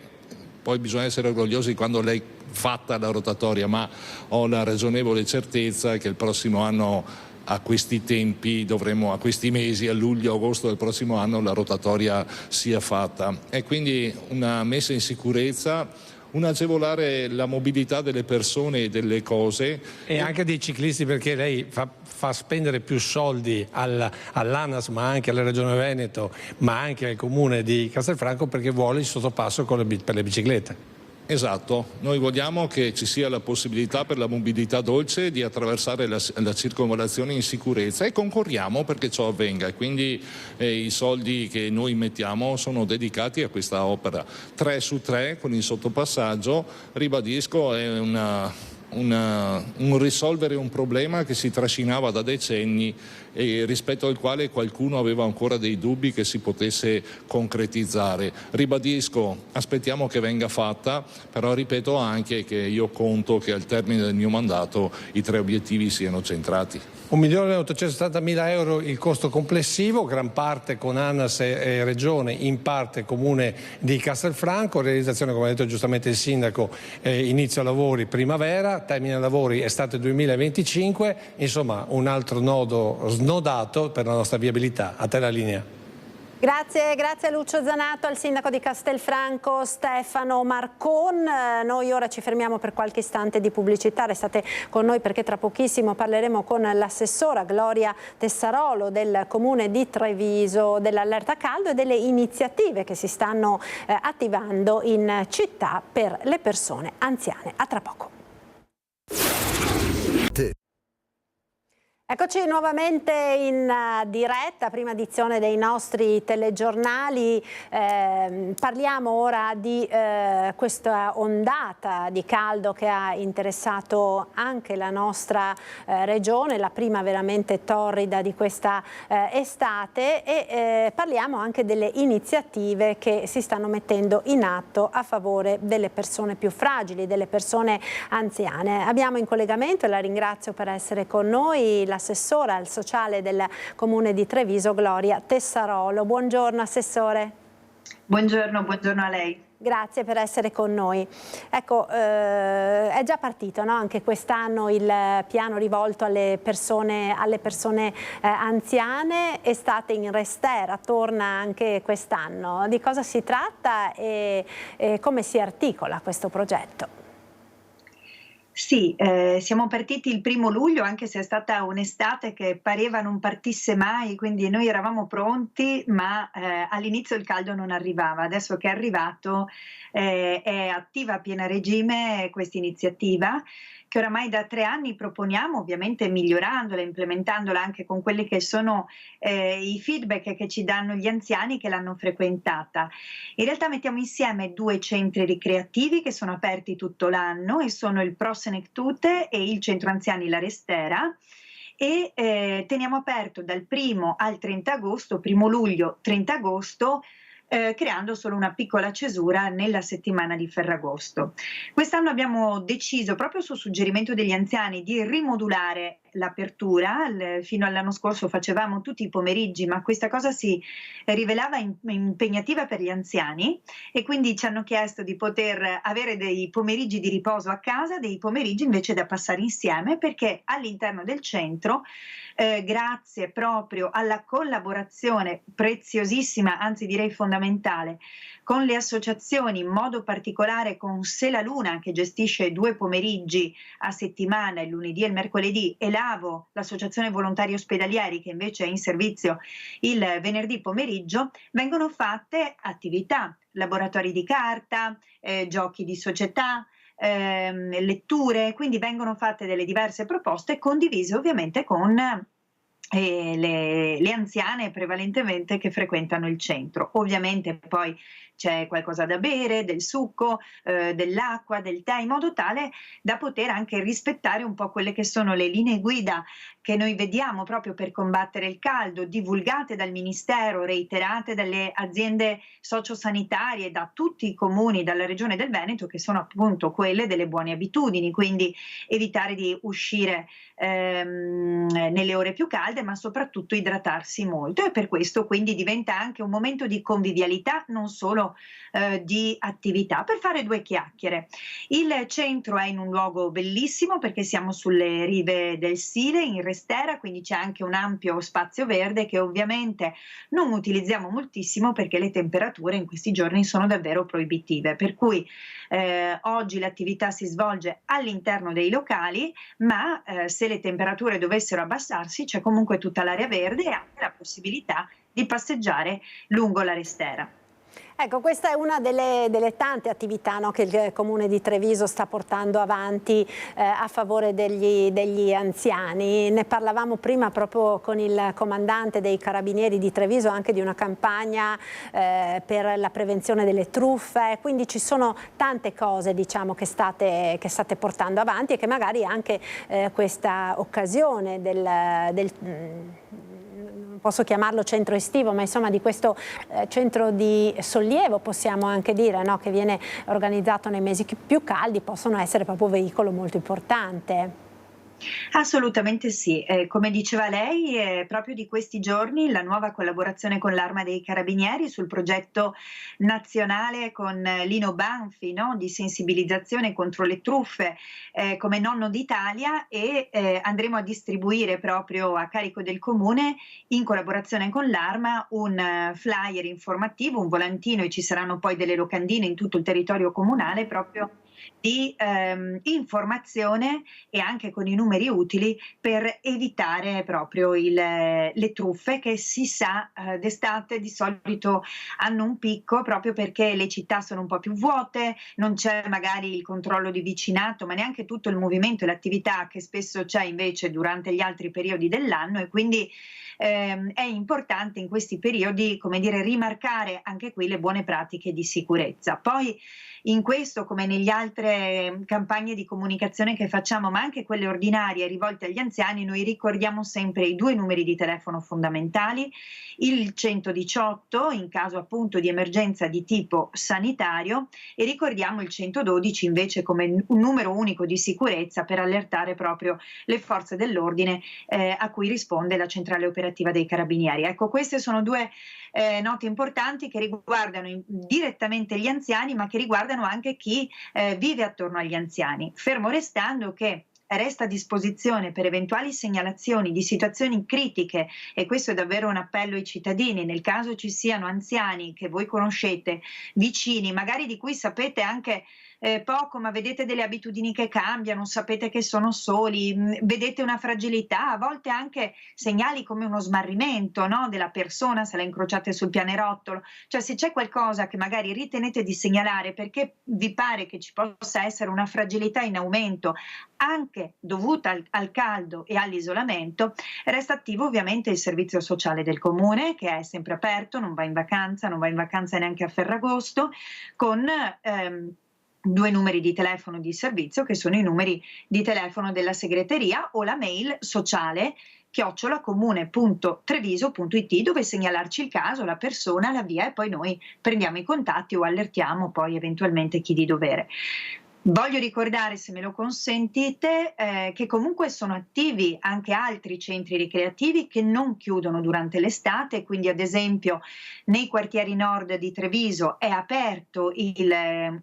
poi bisogna essere orgogliosi quando lei fatta la rotatoria, ma ho la ragionevole certezza che il prossimo anno a questi tempi a questi mesi, a luglio-agosto del prossimo anno, la rotatoria sia fatta. E quindi una messa in sicurezza, un agevolare la mobilità delle persone e delle cose. E anche dei ciclisti, perché lei fa spendere più soldi all'ANAS ma anche alla Regione Veneto ma anche al comune di Castelfranco, perché vuole il sottopasso per le biciclette. Esatto, noi vogliamo che ci sia la possibilità per la mobilità dolce di attraversare la circonvallazione in sicurezza, e concorriamo perché ciò avvenga, e quindi i soldi che noi mettiamo sono dedicati a questa opera. 3 su 3 con il sottopassaggio, ribadisco, è un risolvere un problema che si trascinava da decenni e rispetto al quale qualcuno aveva ancora dei dubbi che si potesse concretizzare. Ribadisco, aspettiamo che venga fatta, però ripeto anche che io conto che al termine del mio mandato i 3 obiettivi siano centrati. 1.870.000 euro il costo complessivo, gran parte con ANAS e Regione, in parte Comune di Castelfranco. Realizzazione, come ha detto giustamente il Sindaco, inizio lavori primavera, termine lavori estate 2025, insomma un altro nodo snodato per la nostra viabilità. A te la linea. Grazie a Lucio Zanato, al sindaco di Castelfranco Stefano Marcon. Noi ora ci fermiamo per qualche istante di pubblicità, restate con noi perché tra pochissimo parleremo con l'assessora Gloria Tessarolo del comune di Treviso dell'allerta caldo e delle iniziative che si stanno attivando in città per le persone anziane. A tra poco. Eccoci nuovamente in diretta, prima edizione dei nostri telegiornali. Parliamo ora di questa ondata di caldo che ha interessato anche la nostra regione, la prima veramente torrida di questa estate, e parliamo anche delle iniziative che si stanno mettendo in atto a favore delle persone più fragili, delle persone anziane. Abbiamo in collegamento, e la ringrazio per essere con noi, l'assessora al sociale del comune di Treviso, Gloria Tessarolo. Buongiorno assessore. Buongiorno a lei. Grazie per essere con noi. Ecco, è già partito, no? Anche quest'anno il piano rivolto alle persone anziane, estate in Restera, torna anche quest'anno. Di cosa si tratta e come si articola questo progetto? Sì, siamo partiti il 1° luglio, anche se è stata un'estate che pareva non partisse mai, quindi noi eravamo pronti, ma all'inizio il caldo non arrivava. Adesso che è arrivato è attiva a pieno regime questa iniziativa, che oramai da 3 anni proponiamo, ovviamente migliorandola, implementandola anche con quelli che sono i feedback che ci danno gli anziani che l'hanno frequentata. In realtà mettiamo insieme 2 centri ricreativi che sono aperti tutto l'anno e sono il Pro Senectute e il Centro Anziani La Restera, e teniamo aperto dal 1° al 30 agosto, 1° luglio, 30 agosto, creando solo una piccola cesura nella settimana di Ferragosto. Quest'anno abbiamo deciso, proprio su suggerimento degli anziani, di rimodulare l'apertura. Fino all'anno scorso facevamo tutti i pomeriggi, ma questa cosa si rivelava impegnativa per gli anziani, e quindi ci hanno chiesto di poter avere dei pomeriggi di riposo a casa, dei pomeriggi invece da passare insieme, perché all'interno del centro, grazie proprio alla collaborazione preziosissima, anzi direi fondamentale, con le associazioni, in modo particolare con Se la Luna, che gestisce 2 pomeriggi a settimana, il lunedì e il mercoledì, e l'AVO, l'associazione volontari ospedalieri, che invece è in servizio il venerdì pomeriggio, vengono fatte attività, laboratori di carta, giochi di società, letture, quindi vengono fatte delle diverse proposte condivise ovviamente con le anziane prevalentemente che frequentano il centro. Ovviamente poi c'è qualcosa da bere, del succo, dell'acqua, del tè, in modo tale da poter anche rispettare un po' quelle che sono le linee guida che noi vediamo proprio per combattere il caldo, divulgate dal Ministero, reiterate dalle aziende sociosanitarie, da tutti i comuni, dalla Regione del Veneto, che sono appunto quelle delle buone abitudini, quindi evitare di uscire nelle ore più calde, ma soprattutto idratarsi molto, e per questo quindi diventa anche un momento di convivialità, non solo di attività, per fare 2 chiacchiere. Il centro è in un luogo bellissimo perché siamo sulle rive del Sile, in Restera, quindi c'è anche un ampio spazio verde che ovviamente non utilizziamo moltissimo perché le temperature in questi giorni sono davvero proibitive, per cui oggi l'attività si svolge all'interno dei locali, ma se le temperature dovessero abbassarsi c'è comunque tutta l'area verde e anche la possibilità di passeggiare lungo la Restera. Ecco, questa è una delle tante attività, no, che il Comune di Treviso sta portando avanti a favore degli anziani. Ne parlavamo prima proprio con il comandante dei Carabinieri di Treviso, anche di una campagna per la prevenzione delle truffe, quindi ci sono tante cose, diciamo, che state portando avanti, e che magari anche questa occasione posso chiamarlo centro estivo, ma insomma di questo centro di sollievo, possiamo anche dire, no? Che viene organizzato nei mesi più caldi, possono essere proprio un veicolo molto importante. Assolutamente sì, come diceva lei, è proprio di questi giorni la nuova collaborazione con l'Arma dei Carabinieri sul progetto nazionale con Lino Banfi, no? Di sensibilizzazione contro le truffe come Nonno d'Italia, e andremo a distribuire proprio a carico del Comune, in collaborazione con l'Arma, un flyer informativo, un volantino, e ci saranno poi delle locandine in tutto il territorio comunale proprio di informazione, e anche con i numeri utili per evitare proprio le truffe, che si sa d'estate di solito hanno un picco proprio perché le città sono un po' più vuote, non c'è magari il controllo di vicinato, ma neanche tutto il movimento e l'attività che spesso c'è invece durante gli altri periodi dell'anno, e quindi è importante in questi periodi, come dire, rimarcare anche qui le buone pratiche di sicurezza. Poi in questo, come negli altre campagne di comunicazione che facciamo, ma anche quelle ordinarie rivolte agli anziani, noi ricordiamo sempre i 2 numeri di telefono fondamentali, il 118 in caso appunto di emergenza di tipo sanitario, e ricordiamo il 112 invece come un numero unico di sicurezza per allertare proprio le forze dell'ordine a cui risponde la centrale operativa operativa dei Carabinieri. Ecco, queste sono due note importanti che riguardano direttamente gli anziani, ma che riguardano anche chi vive attorno agli anziani, fermo restando che resta a disposizione per eventuali segnalazioni di situazioni critiche, e questo è davvero un appello ai cittadini, nel caso ci siano anziani che voi conoscete, vicini, magari di cui sapete anche poco, ma vedete delle abitudini che cambiano, sapete che sono soli, vedete una fragilità, a volte anche segnali come uno smarrimento, no, della persona, se la incrociate sul pianerottolo, cioè se c'è qualcosa che magari ritenete di segnalare perché vi pare che ci possa essere una fragilità in aumento anche dovuta al caldo e all'isolamento, resta attivo ovviamente il servizio sociale del comune, che è sempre aperto, non va in vacanza neanche a Ferragosto, con 2 numeri di telefono di servizio che sono i numeri di telefono della segreteria o la mail sociale @comune.treviso.it, dove segnalarci il caso, la persona, la via, e poi noi prendiamo i contatti o allertiamo poi eventualmente chi di dovere. Voglio ricordare, se me lo consentite, che comunque sono attivi anche altri centri ricreativi che non chiudono durante l'estate, quindi ad esempio nei quartieri nord di Treviso è aperto il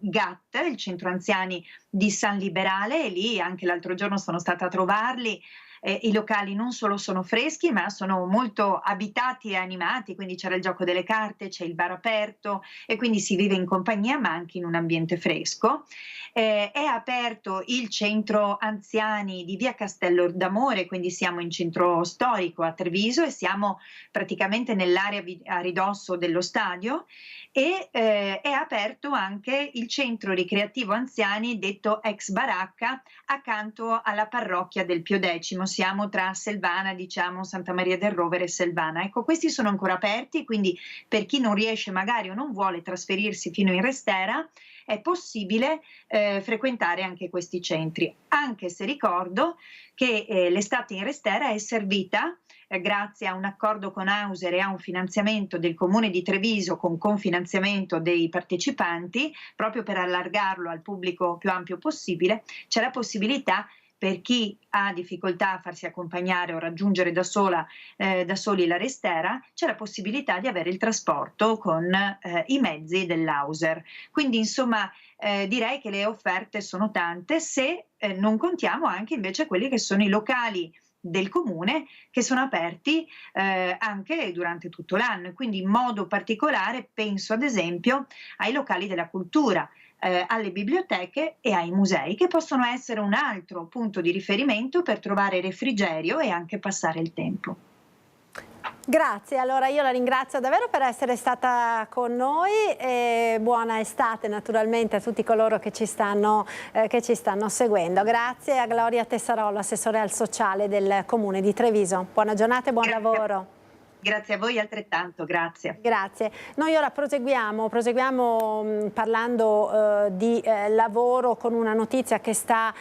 GAT, il centro anziani di San Liberale, e lì anche l'altro giorno sono stata a trovarli. I locali non solo sono freschi, ma sono molto abitati e animati, quindi c'era il gioco delle carte, c'è il bar aperto e quindi si vive in compagnia ma anche in un ambiente fresco. È aperto il centro anziani di via Castello d'Amore, quindi siamo in centro storico a Treviso e siamo praticamente nell'area a ridosso dello stadio, e è aperto anche il centro ricreativo anziani detto ex baracca accanto alla parrocchia del Pio X. Siamo tra Selvana, diciamo Santa Maria del Rovere e Selvana. Ecco, questi sono ancora aperti, quindi per chi non riesce magari o non vuole trasferirsi fino in Restera è possibile frequentare anche questi centri, anche se ricordo che l'estate in Restera è servita grazie a un accordo con Auser e a un finanziamento del Comune di Treviso con confinanziamento dei partecipanti, proprio per allargarlo al pubblico più ampio possibile. C'è la possibilità per chi ha difficoltà a farsi accompagnare o raggiungere da soli la Restera, c'è la possibilità di avere il trasporto con i mezzi dell'Auser. Quindi insomma direi che le offerte sono tante, se non contiamo anche invece quelli che sono i locali del comune che sono aperti anche durante tutto l'anno, e quindi in modo particolare penso ad esempio ai locali della cultura, alle biblioteche e ai musei, che possono essere un altro punto di riferimento per trovare refrigerio e anche passare il tempo. Grazie, allora io la ringrazio davvero per essere stata con noi e buona estate naturalmente a tutti coloro che ci stanno seguendo. Grazie a Gloria Tessarolo, assessore al sociale del Comune di Treviso. Buona giornata e buon lavoro. Grazie a voi altrettanto, grazie. Grazie. Noi ora proseguiamo parlando di lavoro con una notizia che sta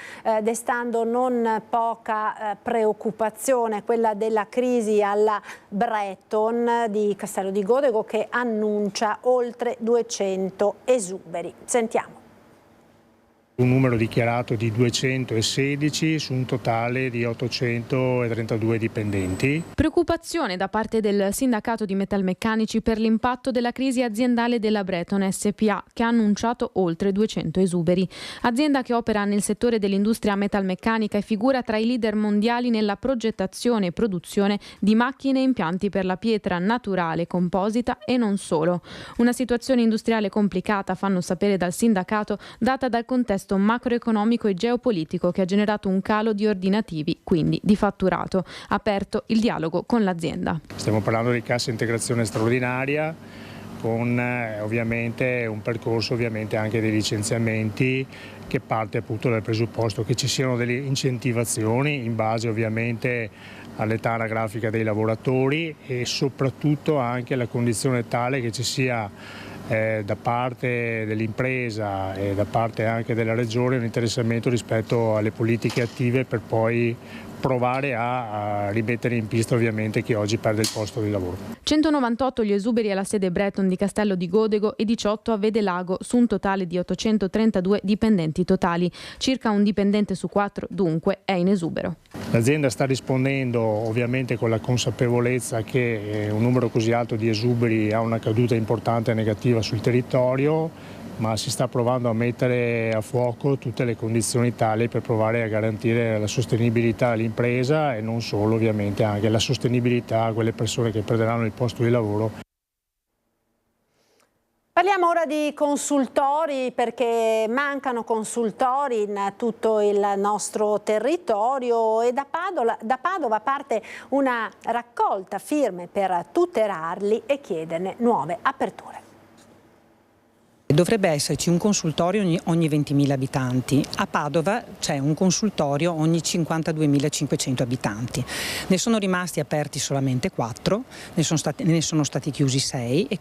destando non poca preoccupazione, quella della crisi alla Breton di Castello di Godego, che annuncia oltre 200 esuberi. Sentiamo. Un numero dichiarato di 216 su un totale di 832 dipendenti. Preoccupazione da parte del sindacato di metalmeccanici per l'impatto della crisi aziendale della Breton SPA, che ha annunciato oltre 200 esuberi. Azienda che opera nel settore dell'industria metalmeccanica e figura tra i leader mondiali nella progettazione e produzione di macchine e impianti per la pietra naturale, composita e non solo. Una situazione industriale complicata, fanno sapere dal sindacato, data dal contesto macroeconomico e geopolitico che ha generato un calo di ordinativi, quindi di fatturato. Aperto il dialogo con l'azienda. Stiamo parlando di cassa integrazione straordinaria con ovviamente un percorso anche dei licenziamenti che parte appunto dal presupposto che ci siano delle incentivazioni in base ovviamente all'età anagrafica dei lavoratori e soprattutto anche alla condizione tale che ci sia da parte dell'impresa e da parte anche della Regione un interessamento rispetto alle politiche attive per poi provare a rimettere in pista ovviamente chi oggi perde il posto di lavoro. 198 gli esuberi alla sede Breton di Castello di Godego e 18 a Vedelago, su un totale di 832 dipendenti totali. Circa un dipendente su 4 dunque è in esubero. L'azienda sta rispondendo ovviamente con la consapevolezza che un numero così alto di esuberi ha una caduta importante e negativa sul territorio, ma si sta provando a mettere a fuoco tutte le condizioni tali per provare a garantire la sostenibilità all'impresa e non solo, ovviamente anche la sostenibilità a quelle persone che perderanno il posto di lavoro. Parliamo ora di consultori, perché mancano consultori in tutto il nostro territorio e da Padova parte una raccolta firme per tutelarli e chiederne nuove aperture. Dovrebbe esserci un consultorio ogni 20.000 abitanti. A Padova c'è un consultorio ogni 52.500 abitanti. Ne sono rimasti aperti solamente 4, ne sono stati chiusi 6 e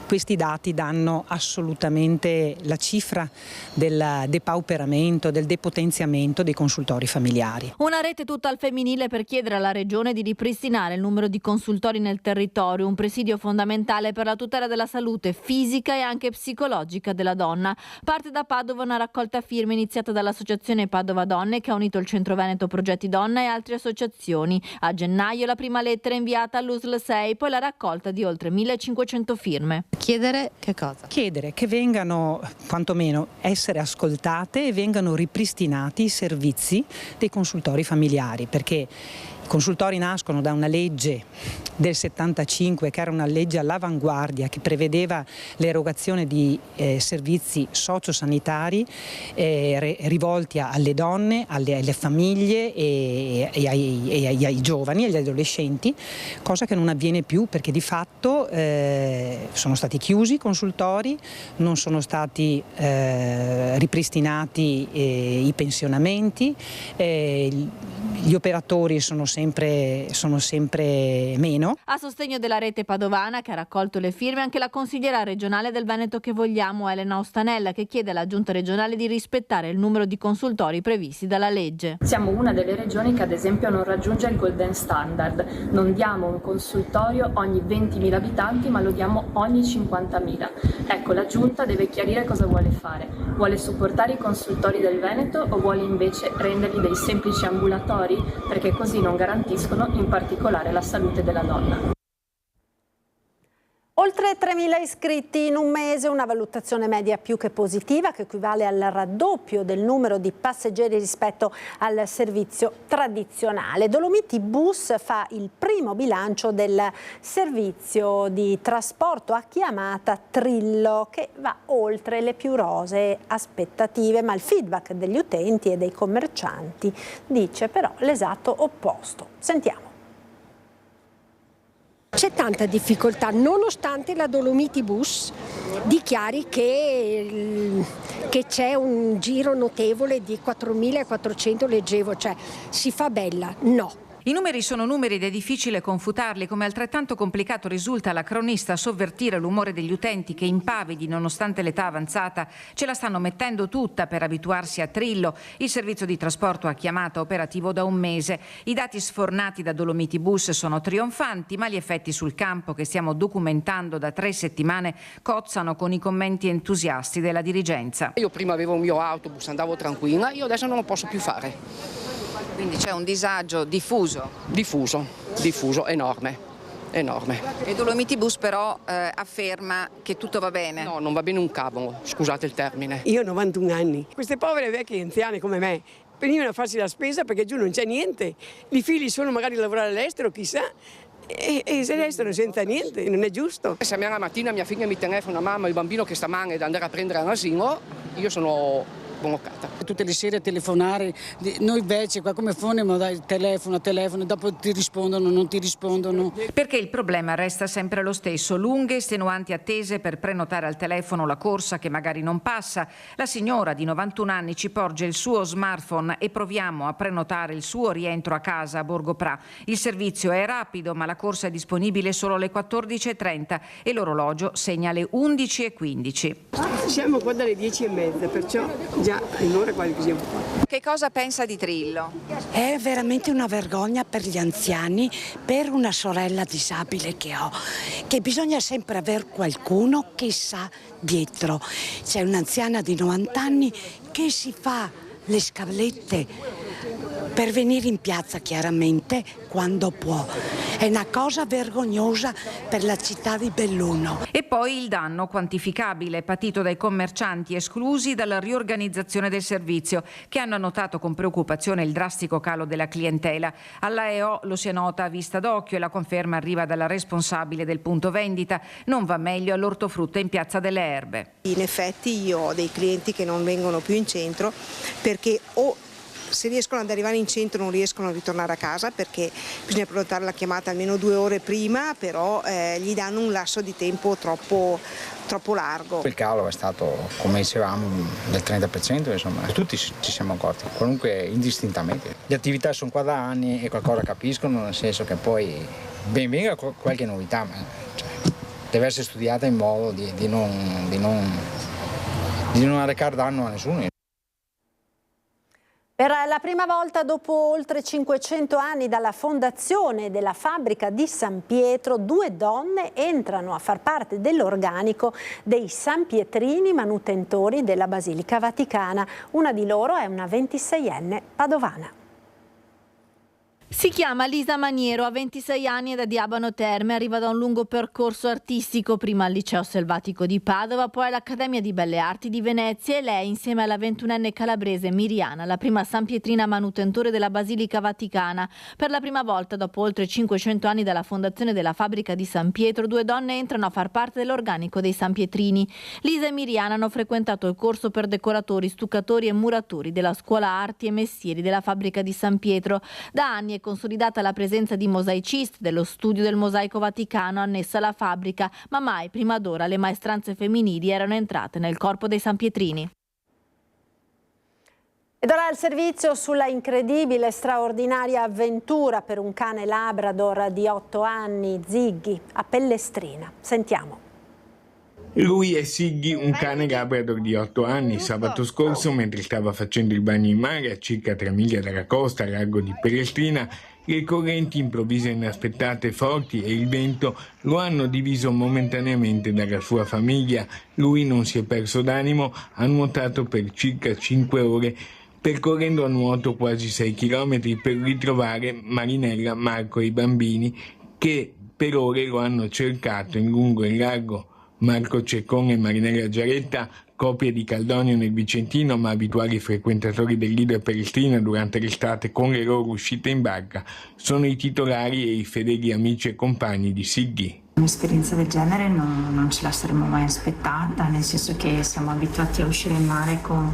questi dati danno assolutamente la cifra del depauperamento, del depotenziamento dei consultori familiari. Una rete tutta al femminile per chiedere alla Regione di ripristinare il numero di consultori nel territorio, un presidio fondamentale per la tutela della salute fisica e anche psicologica della donna. Parte da Padova una raccolta firme iniziata dall'associazione Padova Donne, che ha unito il Centro Veneto Progetti Donna e altre associazioni. A gennaio la prima lettera inviata all'USL 6, poi la raccolta di oltre 1.500 firme. Chiedere che cosa? Chiedere che vengano, quantomeno, essere ascoltate e vengano ripristinati i servizi dei consultori familiari, perché i consultori nascono da una legge del 75 che era una legge all'avanguardia che prevedeva l'erogazione di servizi sociosanitari rivolti alle donne, alle famiglie e ai giovani, agli adolescenti, cosa che non avviene più perché di fatto sono stati chiusi i consultori, non sono stati ripristinati i pensionamenti, gli operatori sono sempre meno. A sostegno della rete padovana, che ha raccolto le firme, anche la consigliera regionale del Veneto Che Vogliamo, Elena Ostanella, che chiede alla giunta regionale di rispettare il numero di consultori previsti dalla legge. Siamo una delle regioni che ad esempio non raggiunge il golden standard, non diamo un consultorio ogni 20.000 abitanti ma lo diamo ogni 50.000. Ecco, la giunta deve chiarire cosa vuole fare. Vuole supportare i consultori del Veneto o vuole invece renderli dei semplici ambulatori, perché così non garantiscono in particolare la salute della donna. Oltre 3.000 iscritti in un mese, una valutazione media più che positiva che equivale al raddoppio del numero di passeggeri rispetto al servizio tradizionale. Dolomiti Bus fa il primo bilancio del servizio di trasporto a chiamata Trillo, che va oltre le più rosee aspettative, ma il feedback degli utenti e dei commercianti dice però l'esatto opposto. Sentiamo. C'è tanta difficoltà, nonostante la Dolomiti Bus dichiari che c'è un giro notevole di 4.400, leggevo, cioè si fa bella, no. I numeri sono numeri ed è difficile confutarli, come altrettanto complicato risulta alla cronista sovvertire l'umore degli utenti che, impavidi nonostante l'età avanzata, ce la stanno mettendo tutta per abituarsi a Trillo, il servizio di trasporto a chiamata operativo da un mese. I dati sfornati da Dolomiti Bus sono trionfanti, ma gli effetti sul campo che stiamo documentando da 3 settimane cozzano con i commenti entusiasti della dirigenza. Io prima avevo un mio autobus, andavo tranquilla, io adesso non lo posso più fare. Quindi c'è un disagio diffuso? Diffuso, enorme. E Dolomiti Bus però afferma che tutto va bene? No, non va bene un cavolo, scusate il termine. Io ho 91 anni, queste povere vecchie anziane come me venivano a farsi la spesa perché giù non c'è niente, i figli sono magari a lavorare all'estero, chissà. E se restano senza niente, non è giusto. Se a me la mattina mia figlia mi telefona, mamma, il bambino che sta male da andare a prendere all'asilo, io sono bloccata. Tutte le sere a telefonare, noi invece qua come foniamo, dai, telefono, dopo ti rispondono, non ti rispondono. Perché il problema resta sempre lo stesso, lunghe estenuanti attese per prenotare al telefono la corsa che magari non passa. La signora di 91 anni ci porge il suo smartphone e proviamo a prenotare il suo rientro a casa a Borgo Pra. Il servizio è rapido, ma la corsa è disponibile solo alle 14:30 e l'orologio segna le 11:15. Siamo qua dalle 10:30, perciò già è un'ora quasi che siamo qua. Che cosa pensa di Trillo? È veramente una vergogna per gli anziani, per una sorella disabile che ho, che bisogna sempre avere qualcuno che sa dietro. C'è un'anziana di 90 anni che si fa le scalette per venire in piazza chiaramente quando può. È una cosa vergognosa per la città di Belluno. E poi il danno quantificabile patito dai commercianti esclusi dalla riorganizzazione del servizio, che hanno notato con preoccupazione il drastico calo della clientela. Alla EO lo si nota a vista d'occhio e la conferma arriva dalla responsabile del punto vendita. Non va meglio all'ortofrutta in Piazza delle Erbe. In effetti io ho dei clienti che non vengono più in centro perché o se riescono ad arrivare in centro non riescono a ritornare a casa perché bisogna prenotare la chiamata almeno 2 ore prima, però gli danno un lasso di tempo troppo largo. Il calo è stato, come dicevamo, del 30%, insomma, tutti ci siamo accorti, comunque indistintamente. Le attività sono qua da anni e qualcosa capiscono, nel senso che poi ben venga qualche novità, ma deve essere studiata in modo di non arrecare danno a nessuno. Per la prima volta dopo oltre 500 anni dalla fondazione della fabbrica di San Pietro, 2 donne entrano a far parte dell'organico dei sanpietrini manutentori della Basilica Vaticana. Una di loro è una 26enne padovana. Si chiama Lisa Maniero, ha 26 anni ed è di Abano Terme, arriva da un lungo percorso artistico, prima al Liceo Selvatico di Padova, poi all'Accademia di Belle Arti di Venezia e lei, insieme alla 21enne calabrese Miriana, la prima sanpietrina manutentore della Basilica Vaticana. Per la prima volta dopo oltre 500 anni dalla fondazione della fabbrica di San Pietro, 2 donne entrano a far parte dell'organico dei sanpietrini. Lisa e Miriana hanno frequentato il corso per decoratori, stuccatori e muratori della Scuola Arti e Mestieri della fabbrica di San Pietro. Da anni è consolidata la presenza di mosaicisti dello studio del mosaico vaticano annesso alla fabbrica, ma mai prima d'ora le maestranze femminili erano entrate nel corpo dei sanpietrini. Ed ora il servizio sulla incredibile e straordinaria avventura per un cane Labrador di 8 anni, Ziggy, a Pellestrina. Sentiamo. Lui è Ziggy, un cane Labrador di 8 anni. Sabato scorso, mentre stava facendo il bagno in mare a circa 3 miglia dalla costa, al largo di Pellestrina, le correnti improvvise e inaspettate forti e il vento lo hanno diviso momentaneamente dalla sua famiglia. Lui non si è perso d'animo, ha nuotato per circa 5 ore, percorrendo a nuoto quasi 6 chilometri per ritrovare Marinella, Marco e i bambini che per ore lo hanno cercato in lungo e in largo. Marco Ceccone e Marinella Giaretta, coppie di Caldonio nel Vicentino ma abituali frequentatori del Lido e Pellestrina durante l'estate con le loro uscite in barca, sono i titolari e i fedeli amici e compagni di Ziggy. Un'esperienza del genere non ce la saremmo mai aspettata, nel senso che siamo abituati a uscire in mare con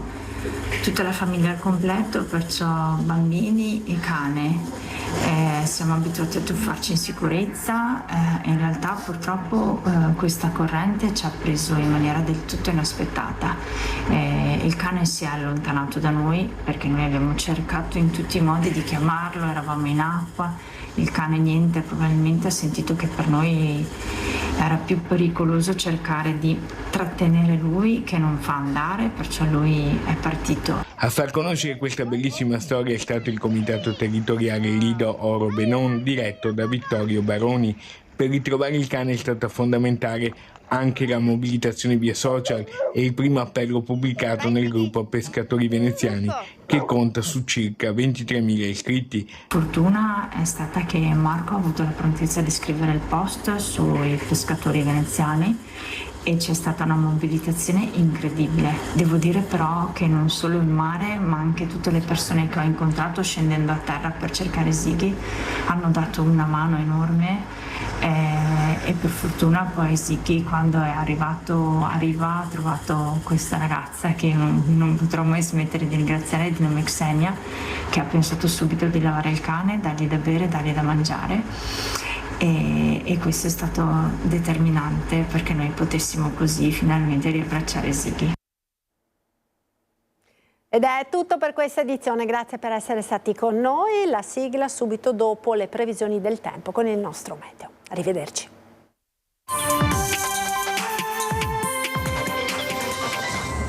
tutta la famiglia al completo, perciò bambini e cane. Siamo abituati a tuffarci in sicurezza, in realtà purtroppo questa corrente ci ha preso in maniera del tutto inaspettata. Il cane si è allontanato da noi perché noi abbiamo cercato in tutti i modi di chiamarlo, eravamo in acqua. Il cane niente, probabilmente ha sentito che per noi era più pericoloso cercare di trattenere lui che non fa andare, perciò lui è partito. A far conoscere questa bellissima storia è stato il Comitato Territoriale Lido Oro Benon, diretto da Vittorio Baroni. Per ritrovare il cane è stata fondamentale anche la mobilitazione via social e il primo appello pubblicato nel gruppo Pescatori Veneziani, che conta su circa 23.000 iscritti. Fortuna è stata che Marco ha avuto la prontezza di scrivere il post sui Pescatori Veneziani e c'è stata una mobilitazione incredibile. Devo dire però che non solo il mare, ma anche tutte le persone che ho incontrato scendendo a terra per cercare Ziggy hanno dato una mano enorme e per fortuna poi Ziggy, quando è ha trovato questa ragazza che non potrò mai smettere di ringraziare, di nome Xenia, che ha pensato subito di lavare il cane, dargli da bere, dargli da mangiare. E questo è stato determinante perché noi potessimo così finalmente riabbracciare Ziggy. Ed è tutto per questa edizione, grazie per essere stati con noi. La sigla subito dopo le previsioni del tempo con il nostro meteo. Arrivederci.